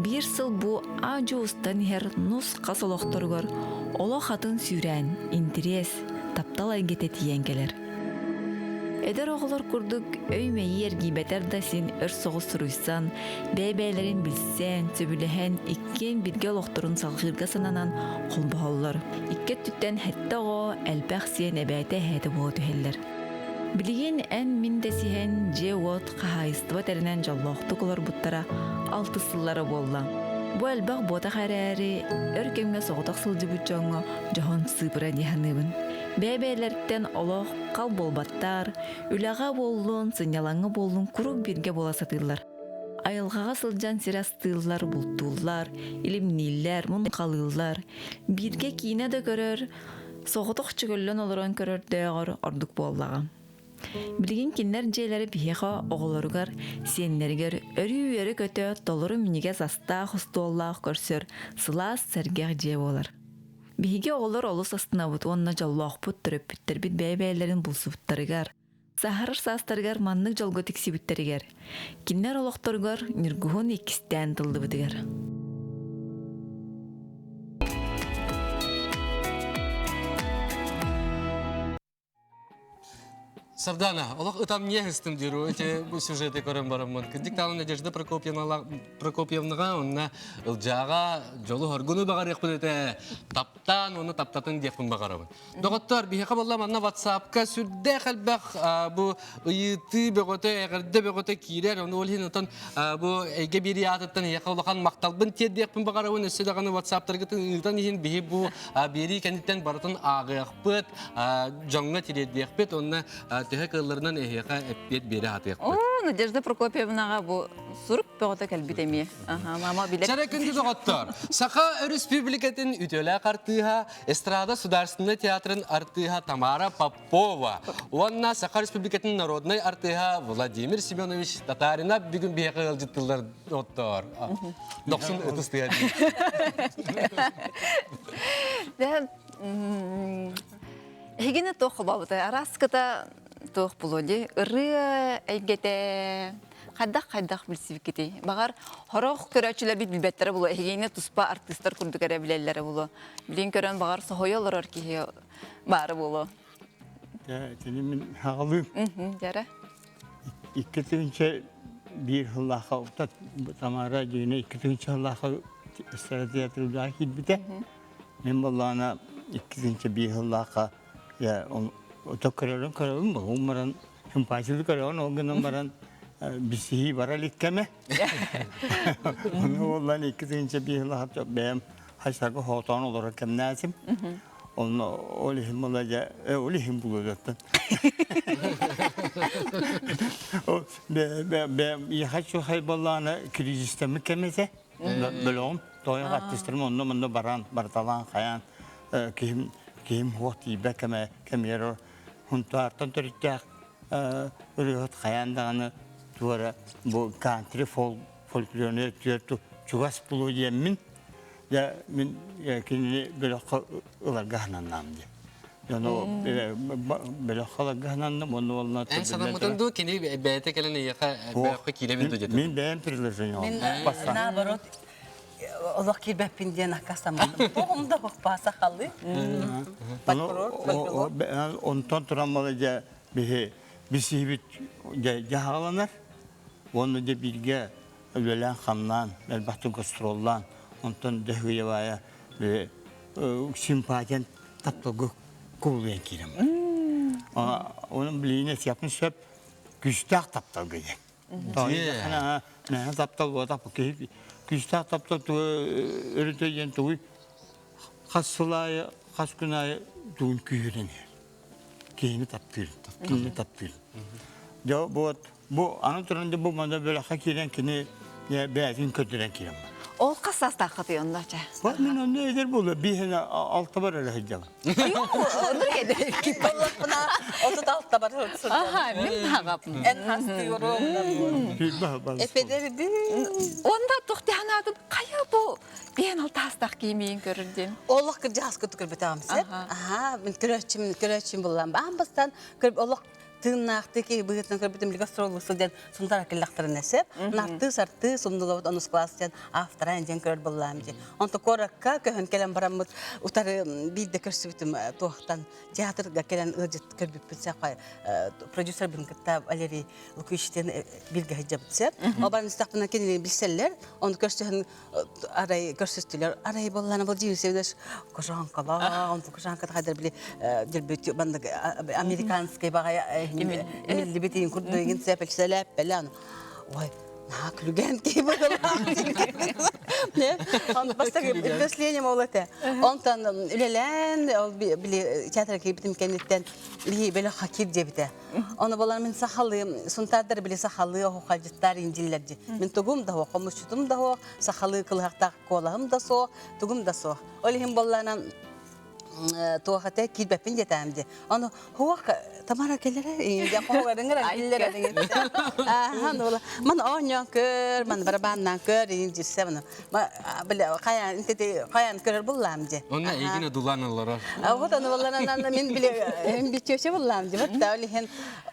Bir сыл бұ ажу ұстан ер нұс қас олықтырғыр, олы қатын сүйрән, интерес, таптал әйгеті тиен келер. Эдер оғылар күрдік өймейі ергі бәтер да сен өр соғыз сұруйсан, бәйбәйлерін білсен, сөбіліхен, иккен бірге олықтырын салғырға сананан қолбағалар. Иккет түттен хәтті оғы әлбәқ сен әбәйті әді болу түхелер. Білген ән мен дәсіхен же от қағайыстыва тәрінен жаллоқты құлар бұттара алты сыллары болла. Бұ әлбәқ бота қарәрі өркемге соғытақ сылжы бұтчоңы жоғын сыпыра деханыбын. Бәйбәйлерден олық қал болбаттар, үләға болуын, сынялаңы болуын күрік бірге бола сатылар. Айылғаға сылжан сирастылар, бұлтулар, илімнейлер, мұн қалылар. Бірге кейіне де көрір, соғытық чүгілін олырын көрір дөғір ордық боллаға. Білген кенлер жейлері бейеға оғылырғар, сенлергер өрі көті толыры мінеге заста құсты оллағы көрсір, сылас сәргеғ же болар. Биһиги оҕолор олус астынабыт уонна жоллоохпут төрөппүттэрбит бэйбэйлэрин булсубуттарыгар, сахарыр саастарыгар маннык жолго тиксибиттеригер, киннер олохторгор ниргуһун иккистэн тыллыбытыгар. Сардана, олох там не гыстым диру, эти сюжеты көрөн барамын. Дикталы Надежда Прокопьевнаға, онна ылжаға жолу хоргуну бағар яқпын эте, таптан, оны таптатын депін бағарабын. Доғыттар, бихеқа болам, анна WhatsApp-ка сүрде қалбақ, бұ ұйыты бөгөті, әғірді бөгөті кейлер, оны олхин отын, бұ әйге бері атыттан, еқа олақан мақталбын тед депін бағарабын, өсі дағаны WhatsApp-тарғытын ұйытан ехін бейі бұ бері кәнеттен барытын ағияқпыт, жоңға тиреддеқпіт, онна тәһә кылларынан эһәкә эппет бере хатык. О, Надежда Прокопьевнаға бу суруп бөгөтө келбит эми. Мама билет. Чаракынды доғаттар. Саха республикатын үтөлә картыга, эстрада сударственный театрын артыга Тамара Попова. Онна Саха республикатын народный артыга Владимир Семенович Татарина бүгүн бияка кылжыттылар доттор. 90 ытыстыя. Да. Хигине тох бабыта. Араската тох булоди. Ыры эйгете кайдак билсип кити. Багар хорох көрөчүлөр бит билбеттер було. Хигине туспа артисттер күрдүгөрө билелер було. Билин көрөн багар сохоялар ки бары було. Да, мен хагылым. Жара. Иккетинче bir hıllaha utat Tamara yine ikinci hıllaha stratejiyle hizmete. Men ballana ikinci bir hıllaha ya o tokarın bu umarım hımpasızlık kararın o gün umarım bir şey varalik keme. Onu olan ikinci bir hıllaha benim haşarı hotan olarak kendimizim. Onu olihim olacak, olihim bulacaktan. Ben şu hayvanlarına kriziste mükemmelse, belon, toya artistlerim onunla bartalan kayan, kim vakti bekeme kemiyero, huntar tantarıcak, ürüt kayan dağını duvara bu country folklorunu tüyertu çuvas bulu yemin. Ya min kini böyle ılargahnan diye. Yani o böyle ılargahnan onu olna. En sana mutandu kini bete kelene yaka beyakı kilemin duydu. Min beğen pirilerin Min nabarot Allah kirbepin diye nakasamadım. Tohumda hok pasa halı. Ondan travmalıca bir sihbit cahalanar. Onu da bilge ölen kanlan, elbette gastrollan. Ondan dehüye vaya ve simpatiyen tatlı kuvvet kirim. Onun bileğine yapmış hep güçtak tatlı gidecek. Tabii ne tatlı bu tatlı ki güçtak tatlı tu öğreteceğin tu kasılaya kaskınaya tuğun küyürün. Kini tatlı. Ya bu anlatırında bu manda böyle hakiren kini ya beyazın kötüren kirim. Ол қасас тақыты онлача. Bak ben onu eder bu bir hene altı var öyle hicam. Buna 36'da var. Aha, мен тағапым. En hastı yorum. Epeyleri bir. Онда тоқтиянадым, қая бұл? Бен ол тастақ киімейін көрірден. Allah kırcağız kutu kırıp tamamsın. Aha, ben köröçüm bulan. Ben bastan kırıp Allah tığınaktı ki bıgıtın kırpıtım bir gastroluk sılcan suntar akıllakları nesip. Naktı sartı sundulavat onus klasyan aftara enjen kırıp bulan. Onta korakka köhün kelen baramut utarı bir de kırsıbitim tohtan teatrga kelen ırcıt kırpıp bitse prodüser bin kıtta Valeri Lukuş'ten bilgi hicab bitse. O bana istakbına kendini bilseller. Onu kırsıhın arayı kırsıstüler. Arayı bulan bu civi sevdes. Koşan kala. Onu koşan kata kadar bile dilbeti bandı Amerikanskay bagaya milli bitin kurduğun sepek selep belan. Vay naklügen ki bakalım. Ne? On basta ki besleyelim olata. Ondan ülelen bile tiyatro ki bitim kenditten bir böyle hakir cebite. Onu balar min sahalı suntardır bile sahalı o halcıtlar incillerci. Min tugum da o komşutum da o sahalı kılhakta kolahım da so tugum da so. Olihim ballanan туахата килбепин жетамди. Аны хуак тамара келере, я хуагырыңыр келере. Нола. Ман оньон көр, ман барабаннан көр, инжисемна. Ма биле каян интети каян көрөр булламди. Онна эгине дуланалар. Вот аны валланан мен биле бичөчө булламди. Вот тавлихен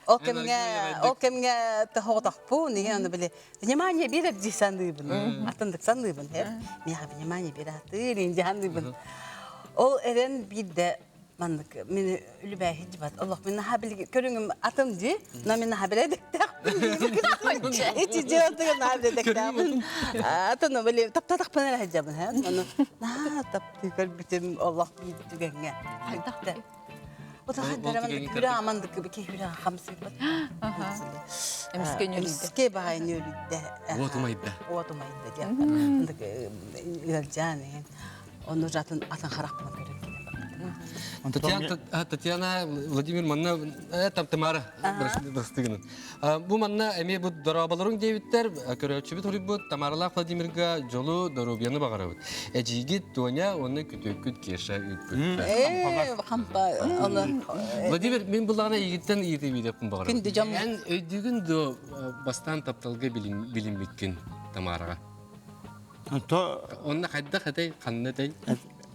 окемге тахотахпу неген биле. Внимание берет дисандыбын. Атындык сандыбын. Мен внимание берет, инжандыбын. Ол эрен бирде мандык мени үлбай хижбат. Аллах мен хабил көрүңүм атым ди, на мен хабиледик так. Эти жертвы хабиледик так. Атыны биле таптатак пенер хижабын, ха. На тапты көрбүтүм Аллах бирди түгөнгө. Айтакта. Вот хадара мен күрө амандык бики күрө хамсы бат. Эмске байны үлдө. Отумайда. Отумайда деп. Мындык илжаны. Onu zaten atan характер görüyorum. Татьяна Владимир манна Тамара бастыгын. Бу манна эми бу дорабаларын дейбиттер көрөчүбү турибу Тамаралак Владимирга жолу доробияны багарабыт. Эжигит Тоня оны күтөкүт кеша үппүт. Хампа оны Владимир мен буларына ийгиттен ийди деп багарабыт. Күндү жам. Эн өйдүгүн до бастан тапталга билим биткин Тамарага. Онна кайда кадай каннадай.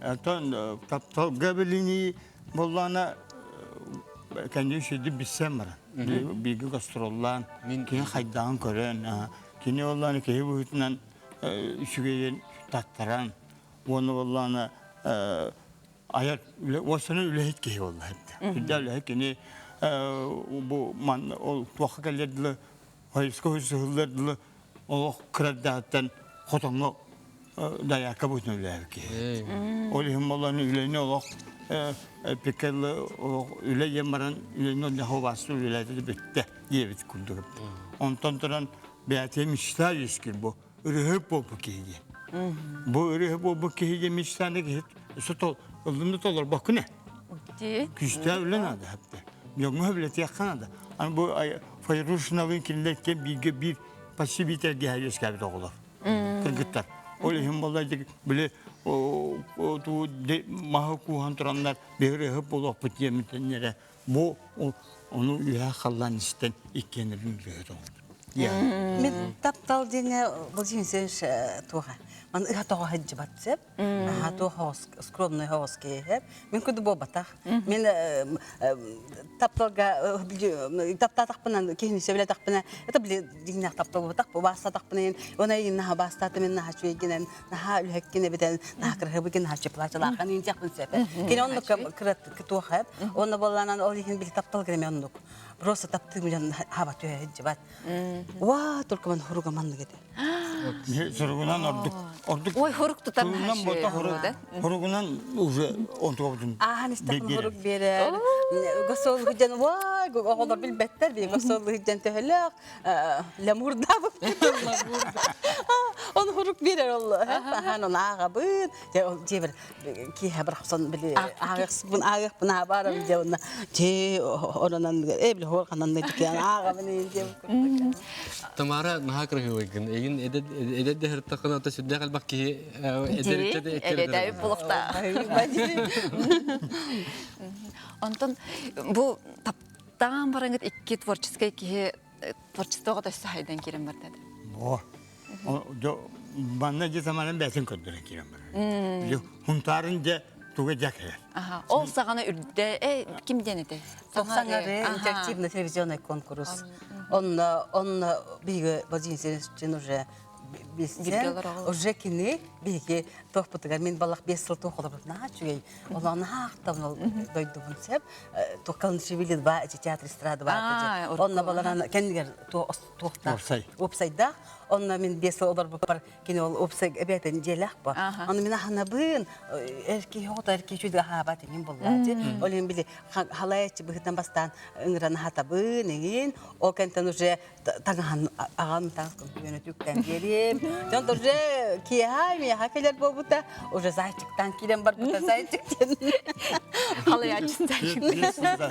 Atan taptal gabilini bollana kendi şeydi bisemra. Bilgi gastrollan, kini haydan kören, kini olanı ki bu hütünden şügeyen tattaran, onu olanı ayar, o sene öyle hiç ki oldu hep. Güzel kini bu man o tuğha geldiler, hayıska hızlılar, o krediyatten kotonlu dayak kabutun öyle ki. Olihim olanı üleni olak pekelle öyle yemaran üleni ne havası öyle de bitti diye bit kunduk. Ondan sonra beyatem işler yüzgül bu. Ürehep bu kıyıcı. Bu ürehep bu kıyıcı miştane ki sütol ılımlı dolar bakın ne? Küçükler öyle nadı hep de. Yok mu öyle yakana da. Hani bu Fayruz Navin kinlerken bir pasibiter gehayız gibi doğulur. Kırgıtlar. Olihim olaydı böyle o tu mahaku hantıranlar böyle hep olak bitiyemetenlere bu onu üye kalan isten ikkenlerin böyle oldu. Мен таптал дене бұл жеңсен туға. Мен ыға тоға хәджі батсып, аға тоға скромный хауыз кейіп. Мен күді бұл батақ. Мен тапталға, таптатақ бұнан, кейіні сөйле тақ бұна, это біле дегенақ таптал батақ, бұл баста тақ бұна, оны ең наға бастаты мен наға шүйегенен, наға үлхеккені бітен, наға кіргі бұген наға чыплачылаған, ең жақпын сөйпі. Кейі оны кірет туға, оны болғанан ол ең біле таптал кереме оны. Просто таптым жан хаба түйе хәджі бат. Ва, только мен хуруга манды кете. Sorugunan orduk. Ой, хурuk тутам Sorugunan уже он тоғудun. Нистақын хурuk берер. Госол хüccen, вай, оғылар білбеттер бей. Госол хüccen төхілік, ләмурда бұп кетер. Оны хурuk берер ол. Хан оны аға бұн. Жебір, кейі бір қосан білі ағық бұн абарым де оны. Же, онынан әбілі хорқанан да декен аға бұн ең Тамара нахакры хыгын. Эгин эдет дер такына та сүддә калбак ки эдет де Эледәй булыкта. Онтон бу таптан бараңыт икки творческий ки творчествоға да сайдан кирен бар деді. О, бана же заманын бәсін көндірен кирен бар. Хунтарын же туға жакер. Ол сағана үрді, ким денеді? Саңары интерактивный телевизионный конкурс. Он биге базинсен уже уже кини биге тохпутугар мен балах 5 жыл тохолып начугай. Оланы хактан дойдубун сеп токкан шевилит ба театр эстрада ба. Онна баларан кендер тохта. Опсайда онна мен 5 жыл олар бар кини ол опсай эбетен желак ба. Аны мен ханабын эрки хота эрки чуйда хабат ин боллати. Олен били халайчы быгытан бастан ыңран хатабын ин о кентен уже таган агам таскын yönetükten gelip. Don уже кияй ми хакелер болбута уже зайчыктан кирен бар бута зайчыктан. Халай ачында.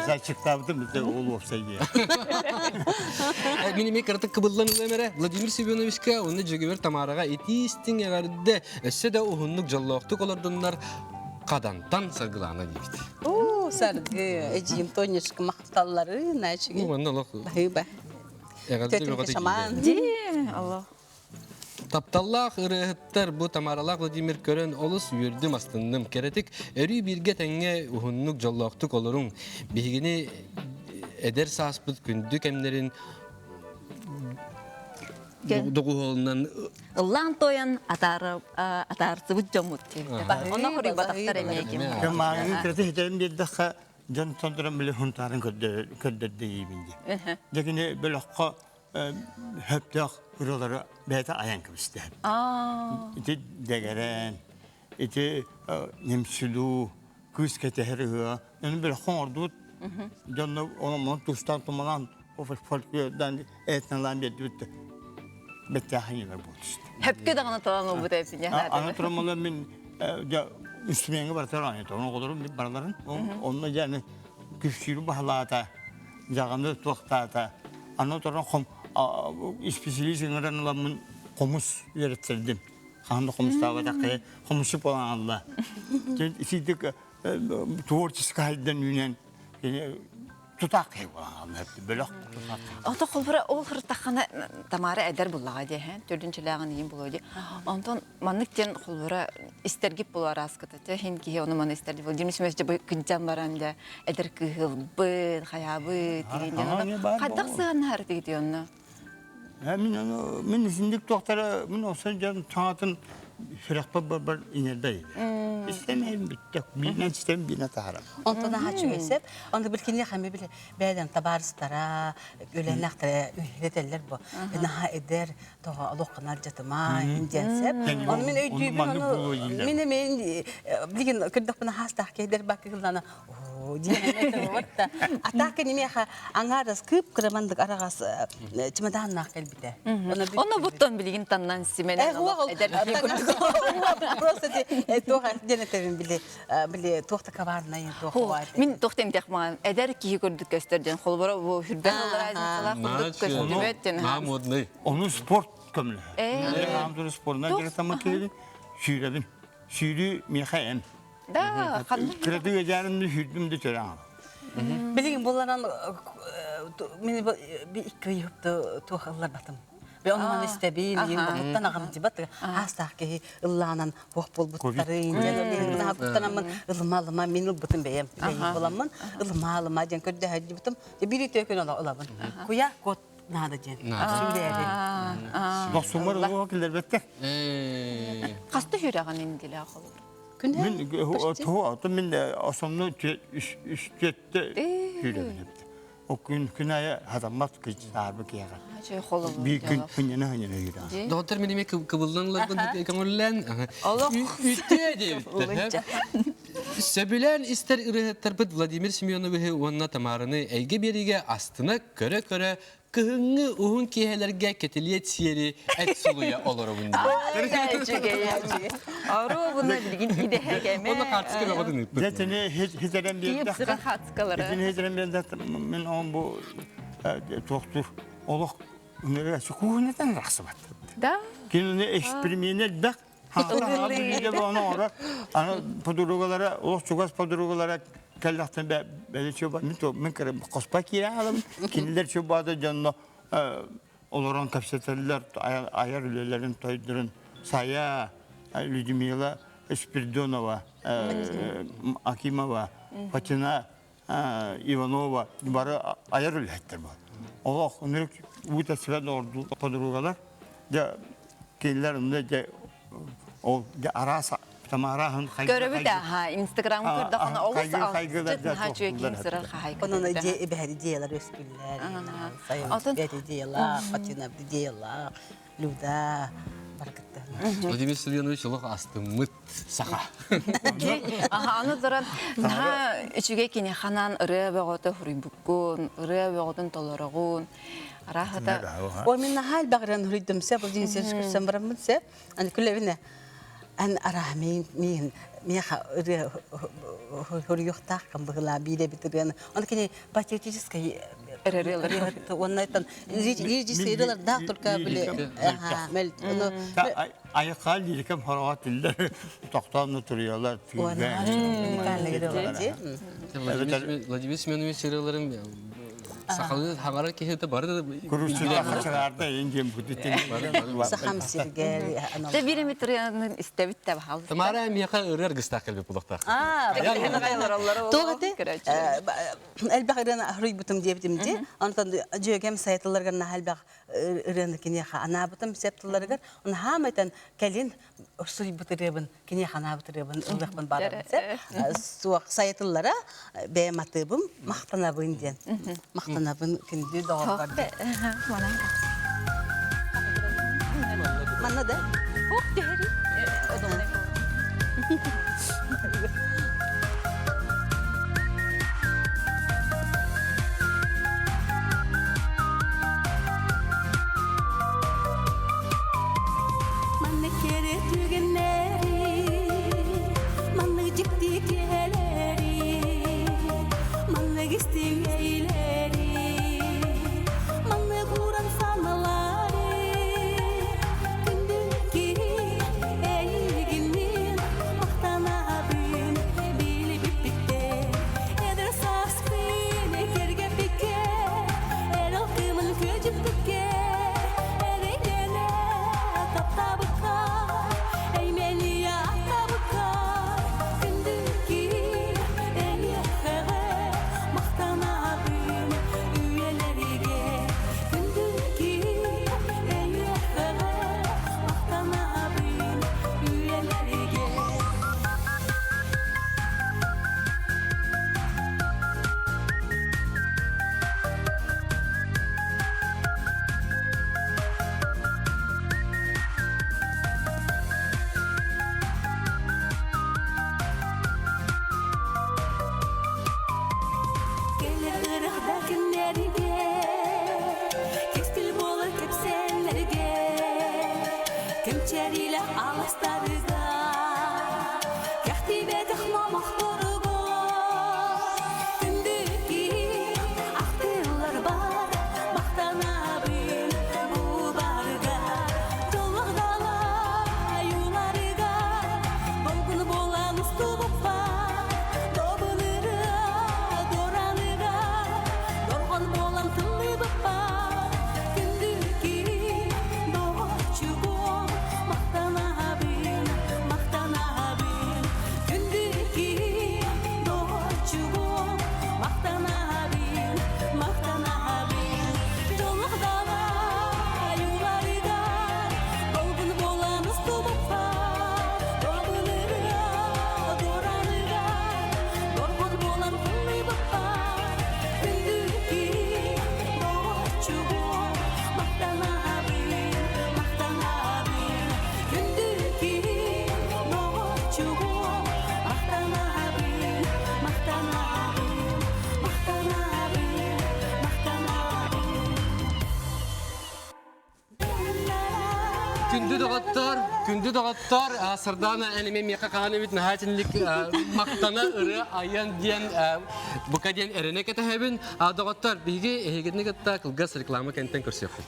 Зайчыктабыды бізде ол опсайды. Мини ме картык кыбыллан үлемере Владимир Семеновичка оны жөгөбөр Тамарага этистин ягарды эссе да ухуннук жаллоктук олордундар қадантан саргылана дейбит. О, саргы, эжим тонешка мақталлары, начиги. Уанна лох. Бахыба. Тетенька шаман. Аллах. Тапталлах ырыһыттар бу Тамаралах Владимир көрөн олус үрдүм астынным керетик өрү бирге теңге ухуннук жоллоктук олорун бигини эдер сааспыт күндүк эмнерин дугуолунан Ыллаан тоян атаарсыбыт жомут тибитэ. Онна хорий батактар эмейким. Кемагын крети хитерин бирдакка жан тондуран биле хунтарын көддөрдө ийбинди. Дегине бөлөккө höptök uraları beta ayan kıvıstı. İti degeren, iti nemsulu, kız ketehri. Yani böyle hordut. Canlı onun tuştan tumalan o folklodan etnalan bir düttü. Betahiyler bu işte. Hep kadar talan bu tepsin ya. Anlatırmalı min üstüme var taran ya. Onu kadar bir barların. Onunla yani küfşürü bahlata, jağında tuhtata. Anlatırım kom İspesiyeliğin alanının komus ürettirdim. Hangi komus tavada komusu falan Allah. Şimdi tuvırtısı kayden yünen tutak hayvan hep böyle tutak. Ata kolbara o hırtakana Tamara eder bullağa diye he. Dördüncülağın iyi buluyor diye. Ondan manlıkten kolbara istergip bular askıtı. Hinki onu man isterdi. Demiş mesce bu güncem varan diye eder kıhıl bıd hayabı diye. Kaddak sığan her diyor onu. Min izindik doktora min olsa can taatın firakpa barbar inerdeydi. İstemeyim bittik. Bilmem istemem bina taharam. Ondan daha çok esep. Onda bilkini xəmi bile bəydən tabarıstara, ölenəxtara ühreteller bu. Naha eder, toğa aloqanar jatıma, indiyensep. Onu min öydüyüm, onu min bilgin kırdık bana hastah keder bakı kılana. Diyemedim vatta. Atakı nimeha angaras kıp kıramandık arağas çimadan nakil bide. Onu button bilgin tannan simene eder ki kurduk. Просто тоға денетевин били тоқта каварнайын тоқа var. Min tohtem tekman eder ki kurduk gösterden kolbara bu hürben olarak kurduk gösterdim. Mahmudnay. Onun sport kömlü. Hamdur sporuna göre tamam ki şiirebin. Şiiri mihayem. Da kanlı. Kredi vecerinde hürdüm de tören. Bilgin bolaran meni bir iki yıptı toğalar batım. Ve onun istebil, yıldan ağamcı batı. Hasta ki ıllanan hoqbol butları ince. Daha kuttanamın ılmalıma minul butun beyem. Bolamın ılmalıma jen kördü hacı butum. Biri tökün olabın. Kuya kot nada jen. Süreydi. Dostumlar o vakitler bette. Kastı hüreğen indile akılır. Min tuğatı min de asomlu üstette hürebin hepti. O günaya hadamat kıç sarbi kiyaga. Bir gün hünyene hürebin. Doktor menime kıvıldanlardan kamulen. Ütte deyip. Söbülen ister ırıhtarpıt Vladimir Semyonov'u onna Tamarını eyge berige astına köre köre kıhıngı uhun kihelerge ketiliyet siyeri et suluya olur bunun. Arı buna bilgin idehe gelme. Onda kartıske bakadın. Zaten hizeren bir dakika. Sıra hatskaları. Zaten hizeren bir dakika. Men on bu doktor oluk üniversite kuğuneden raksı battı. Da. Kendine eksperimenter bak. Hatta bir de bana ora ana podologalara, o çugas podologalara kellahtan böyle çoba min kere kospa kira alalım. Kendiler çobada canlı olaran kapsateller ayar ülelerin toydurun saya Lyudmila Spiridonova, Akimova, Fatina Ivanova bari ayar ülettir bu. Allah onları bu tasvir ordu podologalar da kendiler önünde o arasa Tamara'nın Görevi de ha Instagram kurdu ona olursa cidden ha çünkü sıra hay. Onun ibehri diyeler ösküller. Sayın ibehri diyeler, Fatina diyeler, Luda, barakatlar. Vladimir Semyonovich oluk astımıt sağa. Aha anıdıran ha üçüge kine hanan ırıya beğotu huribukun, ırıya beğotun tolaragun. Rahata. O min hal bagran huridim se bu cinsi samramın se. Hani kulevine an arahmin min miha huriyuhta kan bagla bile bitiren. Onu kine patriotiskay эререлер. Оннайтан режиссерлер да только биле. Ага, мел. Аяққа лирикам хорға тілдер тоқтамны тұрыялар. Владимир Семенович сериалларын сақалы хаңара кехеті барды. Күрүшчілер шығарда енген бүдеттен. Сахам Сергей. Те бириметрияның истебит табы хал. Тамара мияқа өрер гыстақ келбек бұлақтақ. Тоғыты, әлбәқ ахруй бұтым дебдімде, онтан жөгем сайтыларғар әлбәқ үрені кенеха ана бұтым септыларғар, оны хамайтан кәлін ұрсуй бұтыребін, кенеха ана бұтыребін, ұлдақпын барым сеп. Суақ сайтылара бәйім атыбым, мақтанабын ден. Мақтанабын күнді доғыр барды. Манна да? Ох, дәрі. Күнді доғаттар, сырдана әнеме меқа қағаны бит нәхәтінлік мақтана ұры аян ден бұқа ден әріне кәті әбін. Доғаттар, бігі әйгедіне кәтті қылғас реклама кәнттен көрсек бұд.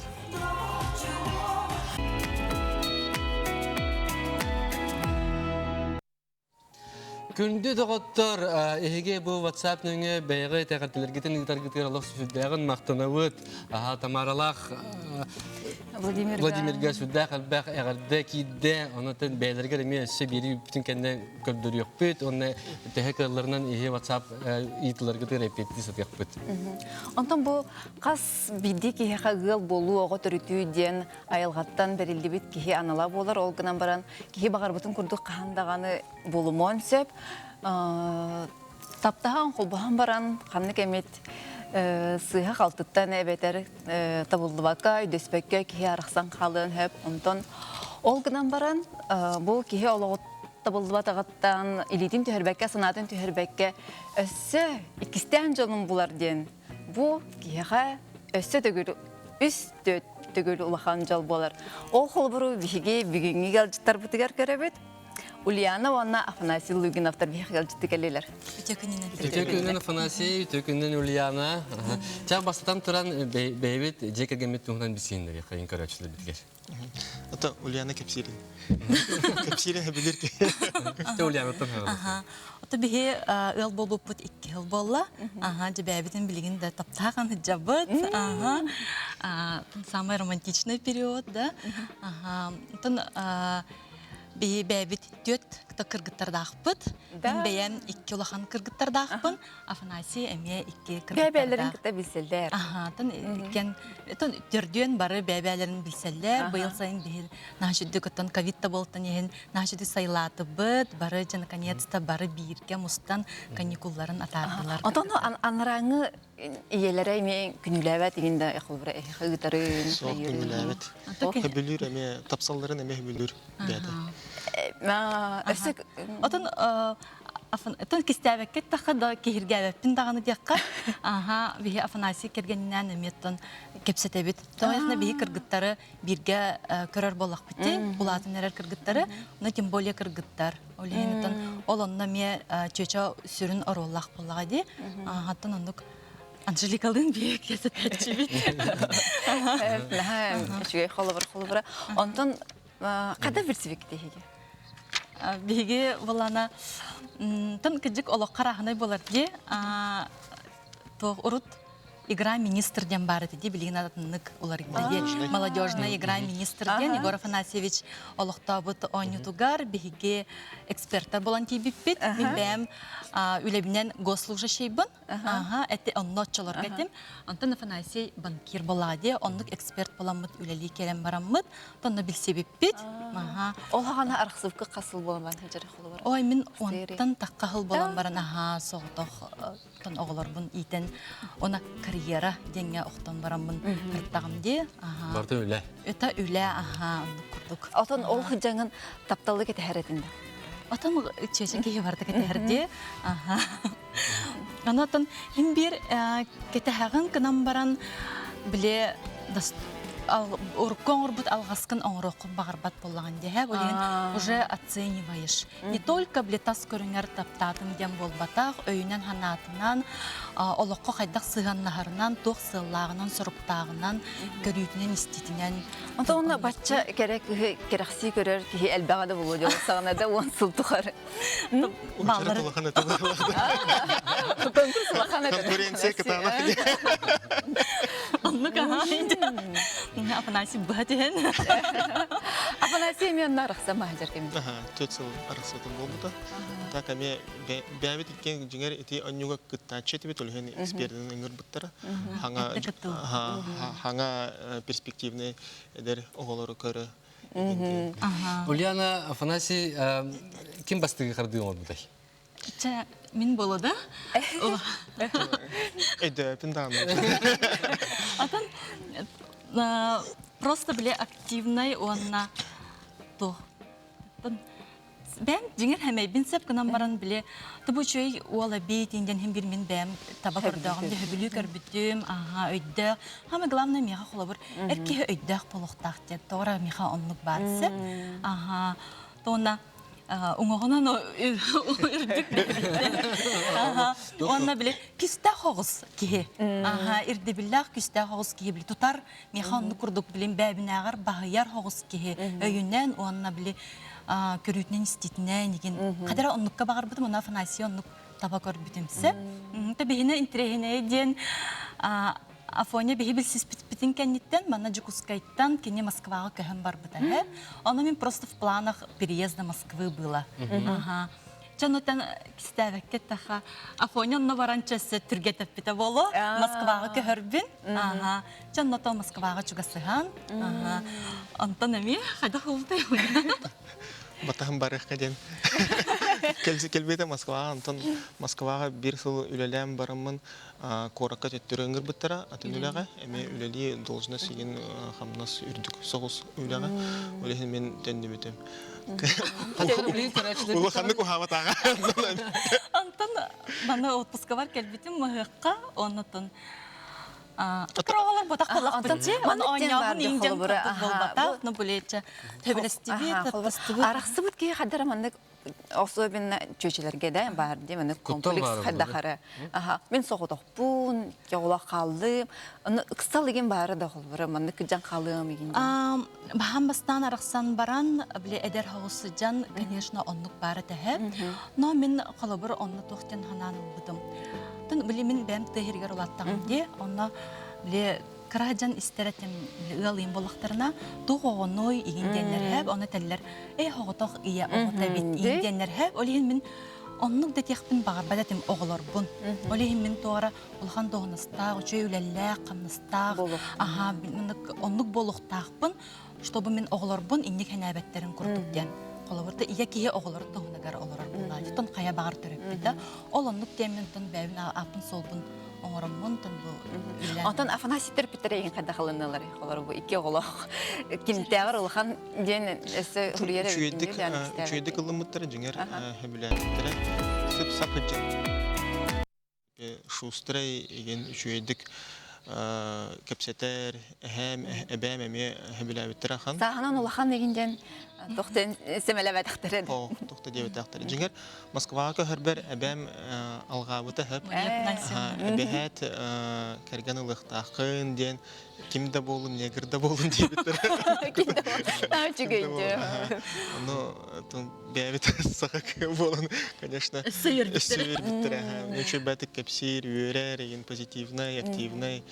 Күнді доғаттар, әйге бұл WhatsApp нөңі бәйгі тәғаттілергетін ұйтарғытыр алақ сүфіддәғын мақтана өт. Тамаралақ Владимирға сүддәқ әлбәқ әғірді кейді, онатын бәйлерге реме өсі бері бүтін кәнді көрдір yok бүт, оны тәхі кәрлерінен еге WhatsApp ұйтыларғыты репетті сәтіғ бүт. Онтан бұл қас биді кейі қағыл болу оғы түрітүйден айылғаттан бәрілді біт кейі анала болар, ол гынан баран кейі бағар бұтын күрді қағандағаны болумон сөп. Таптаған қолбаған баран қанны кәмет сыйға қалтыттан әбетер табылдыбақа, өйдөспекке кейі арықсан қалын хөп. Онтан ол гынан баран бұл кейі олығы табылдыбатағаттан илитин түйірбәкке, санатын түйірбәкке өссі икістен жолын бұлар ден. Бұл кейіға өссі төгілі, үс төгілі ұлақан жол болар. Ол қол бұру бігі бүгінгі ғалжыттар бұтығар көребет. Ульяна онна Афанасий Лугиновтар бихгал життикелелер. Үтөкүнен Афанасий, үтөкүнен Ульяна. Чак бастан туран бейбит жеке гемет туңдан бисиндер, кайын көрөчлөр битгер. Ата Ульяна Кепсирин. Кепсирин билир ки. Те Ульяна тан. Ага. Ото бихе ыл болуппут 2 жыл болла. Ага, жебебитин билигин да таптаган жабыт. Ага. Самый романтичный период, да. Ага. Тон бебит төт та кыргыттардакпыт. Мен беям 2 улахан кыргыттардакпын. Афанасий эме 2 кыргыттарда. Бебелерин кыта билселдер. Ага, тон төрдөн бары бебелерин билселер. Быйыл сайын бил нахшыды көтөн ковидта болтан ehen нахшыды сайлаты быт, бары же наконец-то бары бирге мустан каникулларын атардылар. Онтон анраңы иелере мен күнүләбәт дигәндә ихылбыр хыгытарын. Соқ күңүләбет. Билир эме тапсалларын эме билир дәде. Ма эсек Атын кистәбәккә тахада киргәбәптин даганы дякка. Ага, бихи Афанасий кергәннән эметтон кепсәтәбит. Тоясына бихи кыргыттары биргә көрәр болак бите. Булатын нәрәр кыргыттары, но тем более кыргыттар. Олеһентон олонна ме чөчө сүрүн ороллак булга ди. Атын ондук Анжеликалын бик кесәтәчи бит. Ага, шугай холыбыр. Онтон када бирсибек диһиге. Биге булана тон кыжык олок карахынай болар ди. То урут игра министр ден бары ди билигин атынык улар ди. Молодежная игра министр ден Егор Афанасьевич олоктабыт онютугар биге эксперттар болан тибиппит. Мен бем үлебинен госслужащийбын. Ага, эти оннотчолор кетим. Антон Афанасий банкир болади, оннук эксперт боламыт үлели келем барамыт. Тонна билсебиппит. Ага. Ол хана архсывкы касыл болман хәҗәр холыбыр. Ой, мен онтан таккахыл болам баран аха соғдох тон оғылар бун итен она карьера денге оқтан барамын кырттагым ди. Аха. Барты үлә. Өтә үлә, аха, курдук. Отон ол хыҗаңын тапталды кете хәретинде. Атам чечеге барды кетерди. Аха. Анатан хим бир кетегән кынан баран биле уркон урбут алгаскын оңрок багырбат боллаган дия. Болен уже оцениваешь. Не только блетас көрүңөр таптатын дем болбатак, өйүнөн ханатынан, олокко кайдак сыганнарынан, тох сыллагынан, соруктагынан, көрүтүнөн иститинен. Онтон бачча керекси көрөр ки элбагада болду. Сагына да он сылтыгар. Баллар. Конкуренция кытана. Афанасий бәден. Афанасий мен нарықса махажар кеме. Аха, 4 жыл арасында болду. Так эме бәбит иккен жиңер ити онюга кыттачы тибет өлген экспертин ыңгыр буттара. Хаңа перспективный эдер оголору көрө. Ульяна, Афанасий, ким бастыгы кырды олбутай? Ча мин болода. Эде пиндан. Атан просто биле активный онна то. Бәм жиңер хәмәй бинсәп кынан баран биле табу чөй уала бейтинден һәм бир мин бәм таба көрдәгем дә хөбүлү көрбүтүм. Ага, өйдә. Һәм главное миха холобыр. Эрке өйдә полуктак дә тора миха онлык барсы. Ага. Тона уңгонан ирдик. Ага. Онна биле кистә хогыс ки. Ага, ирде биллах кистә хогыс ки биле тутар миха онны курдук билен бәбинәгәр баһаяр хогыс ки. Өйүннән онна биле көрүтүнөн иститинен деген кадара оннукка багар бутум она Афанасий оннук таба көрбүтүмсө табиһине интерехине ден Афоня бихи билсиз битин кенниттен мана Жукускайттан кене Москвага көһөн бар бутаһы. Аны мен просто в планах переезда Москвы было. Ага. Чанотан кистәбәккә таха Афоня онно баранчасы түргәтеп бите боло Москвага көһөрбүн. Ага. Чанотан Москвага чугасыган. Ага. Антон эми хада хултай. Батаһым барых каден. Келбете Москвага, Антон Москвага бир жыл үлеләм барамын, коракка төттөрөңгөр буттара, атынылага, эме үлели должность деген хамнас үрдүк соғыс үлага. Олеһин мен тендебетем. Улы ханны кухаватага. Антон бана отпуска бар келбетим мыгыкка, онотон Атрогалар ботак болак битти. Мана онягын иңден болбата, но булече. Төбелестиби, таттыстыбы. Араксы бут ки хадара мандык особенно чөчелерге да бар ди мен комплекс бар хадахара. Аха, мен соғытоқпун, жола қалдым. Аны кыстал деген бары да холбара, мен кыжан қалым деген. Бахан бастан арақсан баран, біле әдер хауысы жан, конечно, онлық бары тәхеп. Но мен қалабыр онны тоқтен хананым бұдым. Тын біле мен бәм тәхергер олаттағым де, онны біле Караджан истеретем ылын болақтарына туғоғыной игенденлер хәп, оны тәлләр, хоғытоқ ия оғыта бит игенденлер хәп, олейін мен оннық дәтеқпін бағар бәдәтім оғылар бұн. Олейін мен туғара ұлған доғыныстақ, үші өләлі қамныстақ, оннық болуқтақ бұн, чтобы мен оғылар бұн иннек хәнәбәттерін құрдық ден. Қолабырда ия кейе оғылар тұғынагар олар бұлады. Тон қая бағар түріп біді. Ол оннық демен тон бәуін апын сол бұн. Антон Афанасий Петрейгин қайда қалыналар, олар бұл ике олақ. Кемтәғір ұлған ден әсі хүрері өткенде дәністер. Үшейдік ұлымыттары жеңер хөбіләттері. Сып сақыджы. Шустрай еген үшейдік кәпсетер, әбәм әме хөбіләттері ақан. Сағынан ұлақан дегенден тоқтен семеләбәт ақтыры. Тоқта дебет ақтыры. Жеңер Москваға көхірбір әбәм алғабыты хөп. Әбәхәт кәрген ұлықтақын ден кімді болым, негірді болым дебеттер. Кімді болым? Чүгейді. Оны бәбет сақық болын, конечно, сөйірдіктер. Нөчі бәтік кәпсер, үйерер, позитивный, активный.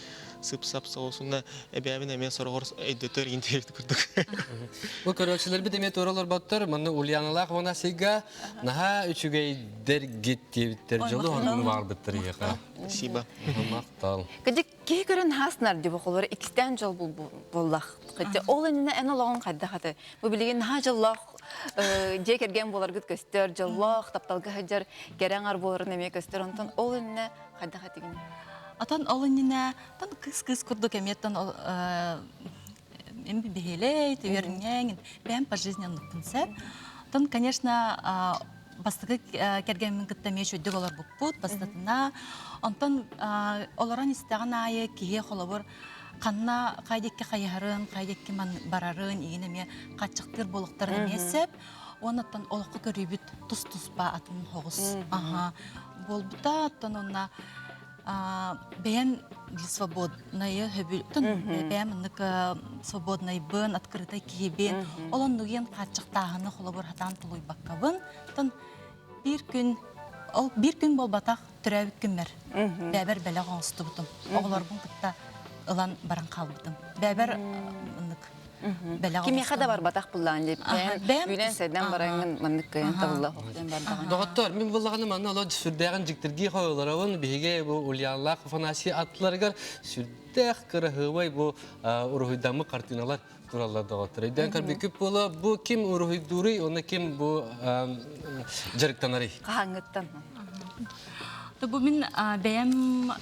Сып-сап соусуна әбәбін әмен сұрғыр әйдетер ентейбіт күрдік. Бұл көрөкшілер бідеме тұралар баттыр, мұны ульянылақ ғона сейга наға үчігейдер геттебіттер жолы ғаны бар біттір еға. Спасибо. Мақтал. Кәді кей көрін хасынар деп оқылары икістен жол боллақ. Ол әніне ән олағын қадда қады. Бұл білеген наға жыллақ же керген болар күт көстер, жыллақ, тапталғы хаджар, керен ар боларын әме көстер. Онтан ол әніне қадда қадығын. Атан олынына тан кыз курдук эметтен эмби бехелей тевернен бәм пожизненный сәп. Тан, конечно, бастыгы кергенмен кыттаме чөйдүк олар буппут бастатына. Онтан оларан истеген айы кие холобор канна кайдекке кайярын, кайдекке барарын, игенеме качыктыр болуктарын эмесеп, онаттан олокко көрүбүт тус-туспа атын хогус. Болбута аттан онна бәйін свободная, бәйін свободный бін, открытай кейбен, олон нүген қатшықтағыны қолабыр хатан тұлой баққабын, бір күн бол батақ түрәуік күмір, бәбір бәлі ғаңсыты бұтым, оғыларбың күтті ұлан баран қалбытым, бәбір Кимеха да бар батақ бұллағын деп. Үйден сәден бараңын мұнық көйін табылла қоқтен бардаған. Доғыттар, мен бұллағаны маңна олар сүрдәғін жіктірге қойыларауын бейге бұл ұлиянлақ фанасы атларғар сүрдәқ кірі ғывай бұл ұрғыдамы картиналар туралар доғыттар. Үйден кәрбе көп болы, бұл кем ұрғыдуры, оны кем бұл жарықтанары? Қағаңыттан. Бұл мен бәйім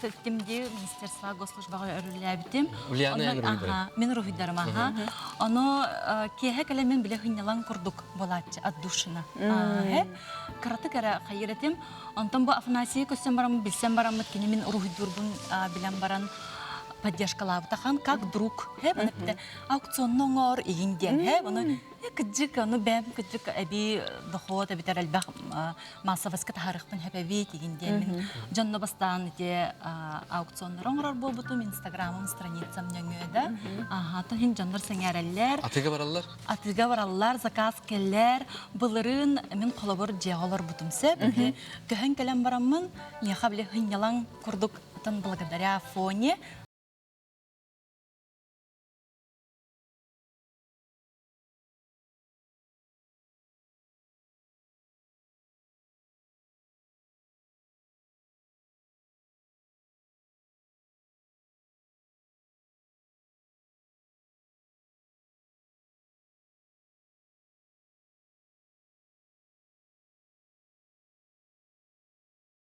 Сеттимде Министерство госслужбаға өріләбітім. Ульяна ән рухидарым. Мен рухидарым, Оны кейі кәлі мен біле хынялан күрдік болатшы отдушына. Қараты кәрі қайыретім. Онтан бұл Афанасия көстен барамы, білсен барамы, кені мен рухидурбын білен баран поддержкалабы тахан, как друг. Аукционның ор егінден. Кыджик, бәм кыджик әбі дохот, әбі тәрәлбәқ массоваска тахарықпын әбі егінден. Жанны бастан аукционның орар бол бұтым инстаграмым, страницам нөңөді. Тохин жаннар сәңәрәлләр. Атыға баралар? Атыға баралар, заказ кәлләр. Бұлырын мен қолабыр жеғалар бұтым сәп. Көхін кәлем барамын, неға біле хынялан күрдік благодаря фоне.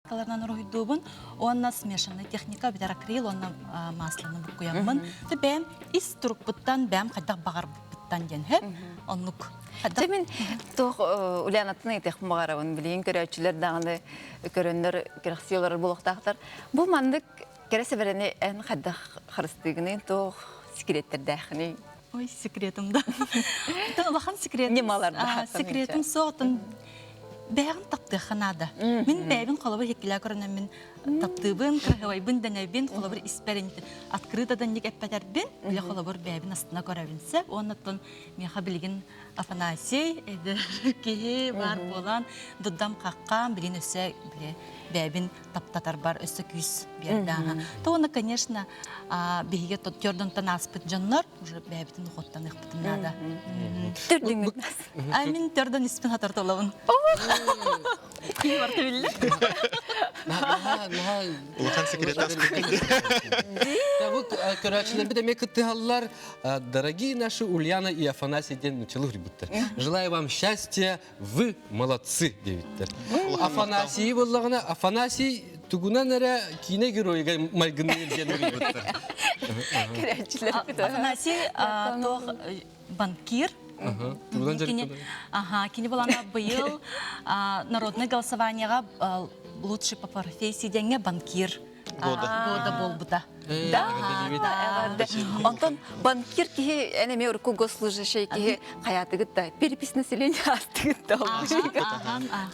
Каларнан рухидубын, онна смешанный техника, битар акрил, онна масланы бұр куямын. Бәм ис тұрук бұттан, бәм қайдақ бағар бұттан ден, оннук. Мен тоқ ұлянатыны етеқпін бағарауын білейін көрәучілер дағынды көрінлер, керексиялар болуқтақтар. Бұл мандық кересі беріне ән қайдақ қырыстығыны тоқ скелеттер дәқіні Ой, секретым да. Это лахан секрет. Немалар да, Секретым соотын бәгін тапты ханада. Мен бәгін қолабыр хеккелі көрінен мен таптыбын, крахывайбын, дәнәйбін, қолабыр испәрінті. Открытадан нек әппәдәрбін, біле қолабыр бәгін астына көрәбінсіп, оннаттан меха білген Афанасий, әді кейі бар болан, дұддам қаққан, білген өсі біле бәбин таптатар бар өсі күйіс берді. То оны, конечно, бейге төрден танаспыт жаннар, уже бәбітін ұқыттан ұқпытын нада. Түрдің Мен төрден іспін хатар толауын. Кейі барты білі? Улахан секрет аспекты. Короче, бедами кытыгаллар, дорогие наши Ульяна и Афанасий ден началу ребята. Желаю вам счастья, вы молодцы, девиттер. Афанасий боллагана, Афанасий тугунан эре кине геройга майгыны ден ребята. Афанасий тоқ банкир. Кини болана быйыл народное голосованияға лучший по профессии денге банкир. Года болбута. Да. Антон банкир кихи энеме урку госслужащий кихи хаятыгытта перепись населения астыгытта.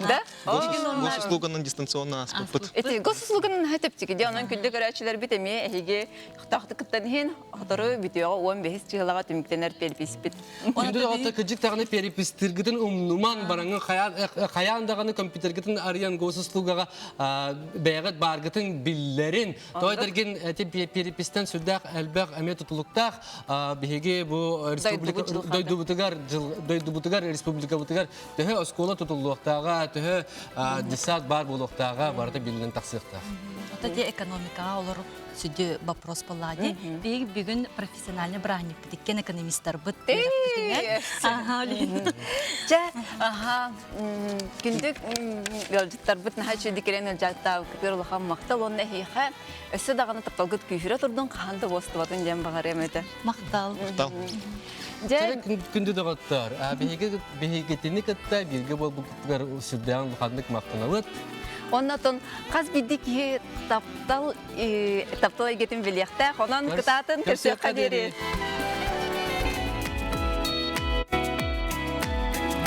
Да? Госуслуганын дистанционно аспыппыт. Эти госуслуганын хатептики де онан күлдө көрәчилер битеме эһиге тахтыкыттан хин хатары видео 15 жылга түмүктенер перепись бит. Күндү ата кыжык тагыны перепистиргидин умнуман бараңы хаяндаганы компьютергитин арыян госуслугага бәягат баргытын биллерин тойдерген перепистен сүрдәк әлбәк әме тутулуктак биһиге бу республика дойдубутугар республика бутугар төһө оскола тутулуктага төһө десат бар булуктага барды билген таксыкта. Тоді экономикаға олар сөйде вопрос болады. Бүгін профессиональный браник бітіккен экономистар бұд. Күндік ғалжыттар бұд наға чөйдікерен ғалжаттау күпер ұлыған мақтал, оны әйіға өсі дағаны тапталғыт күйшірі тұрдың қағанды бостыватын жем бағар еметі. Мақтал. Күнді дағаттар, бігетіні кітті бірге бол бұқтығар сүрдәң ұлғандық мақтанауыт. Оннатын қаз биддік таптал егетін біліяқта, онан күтатын көрсек қадері.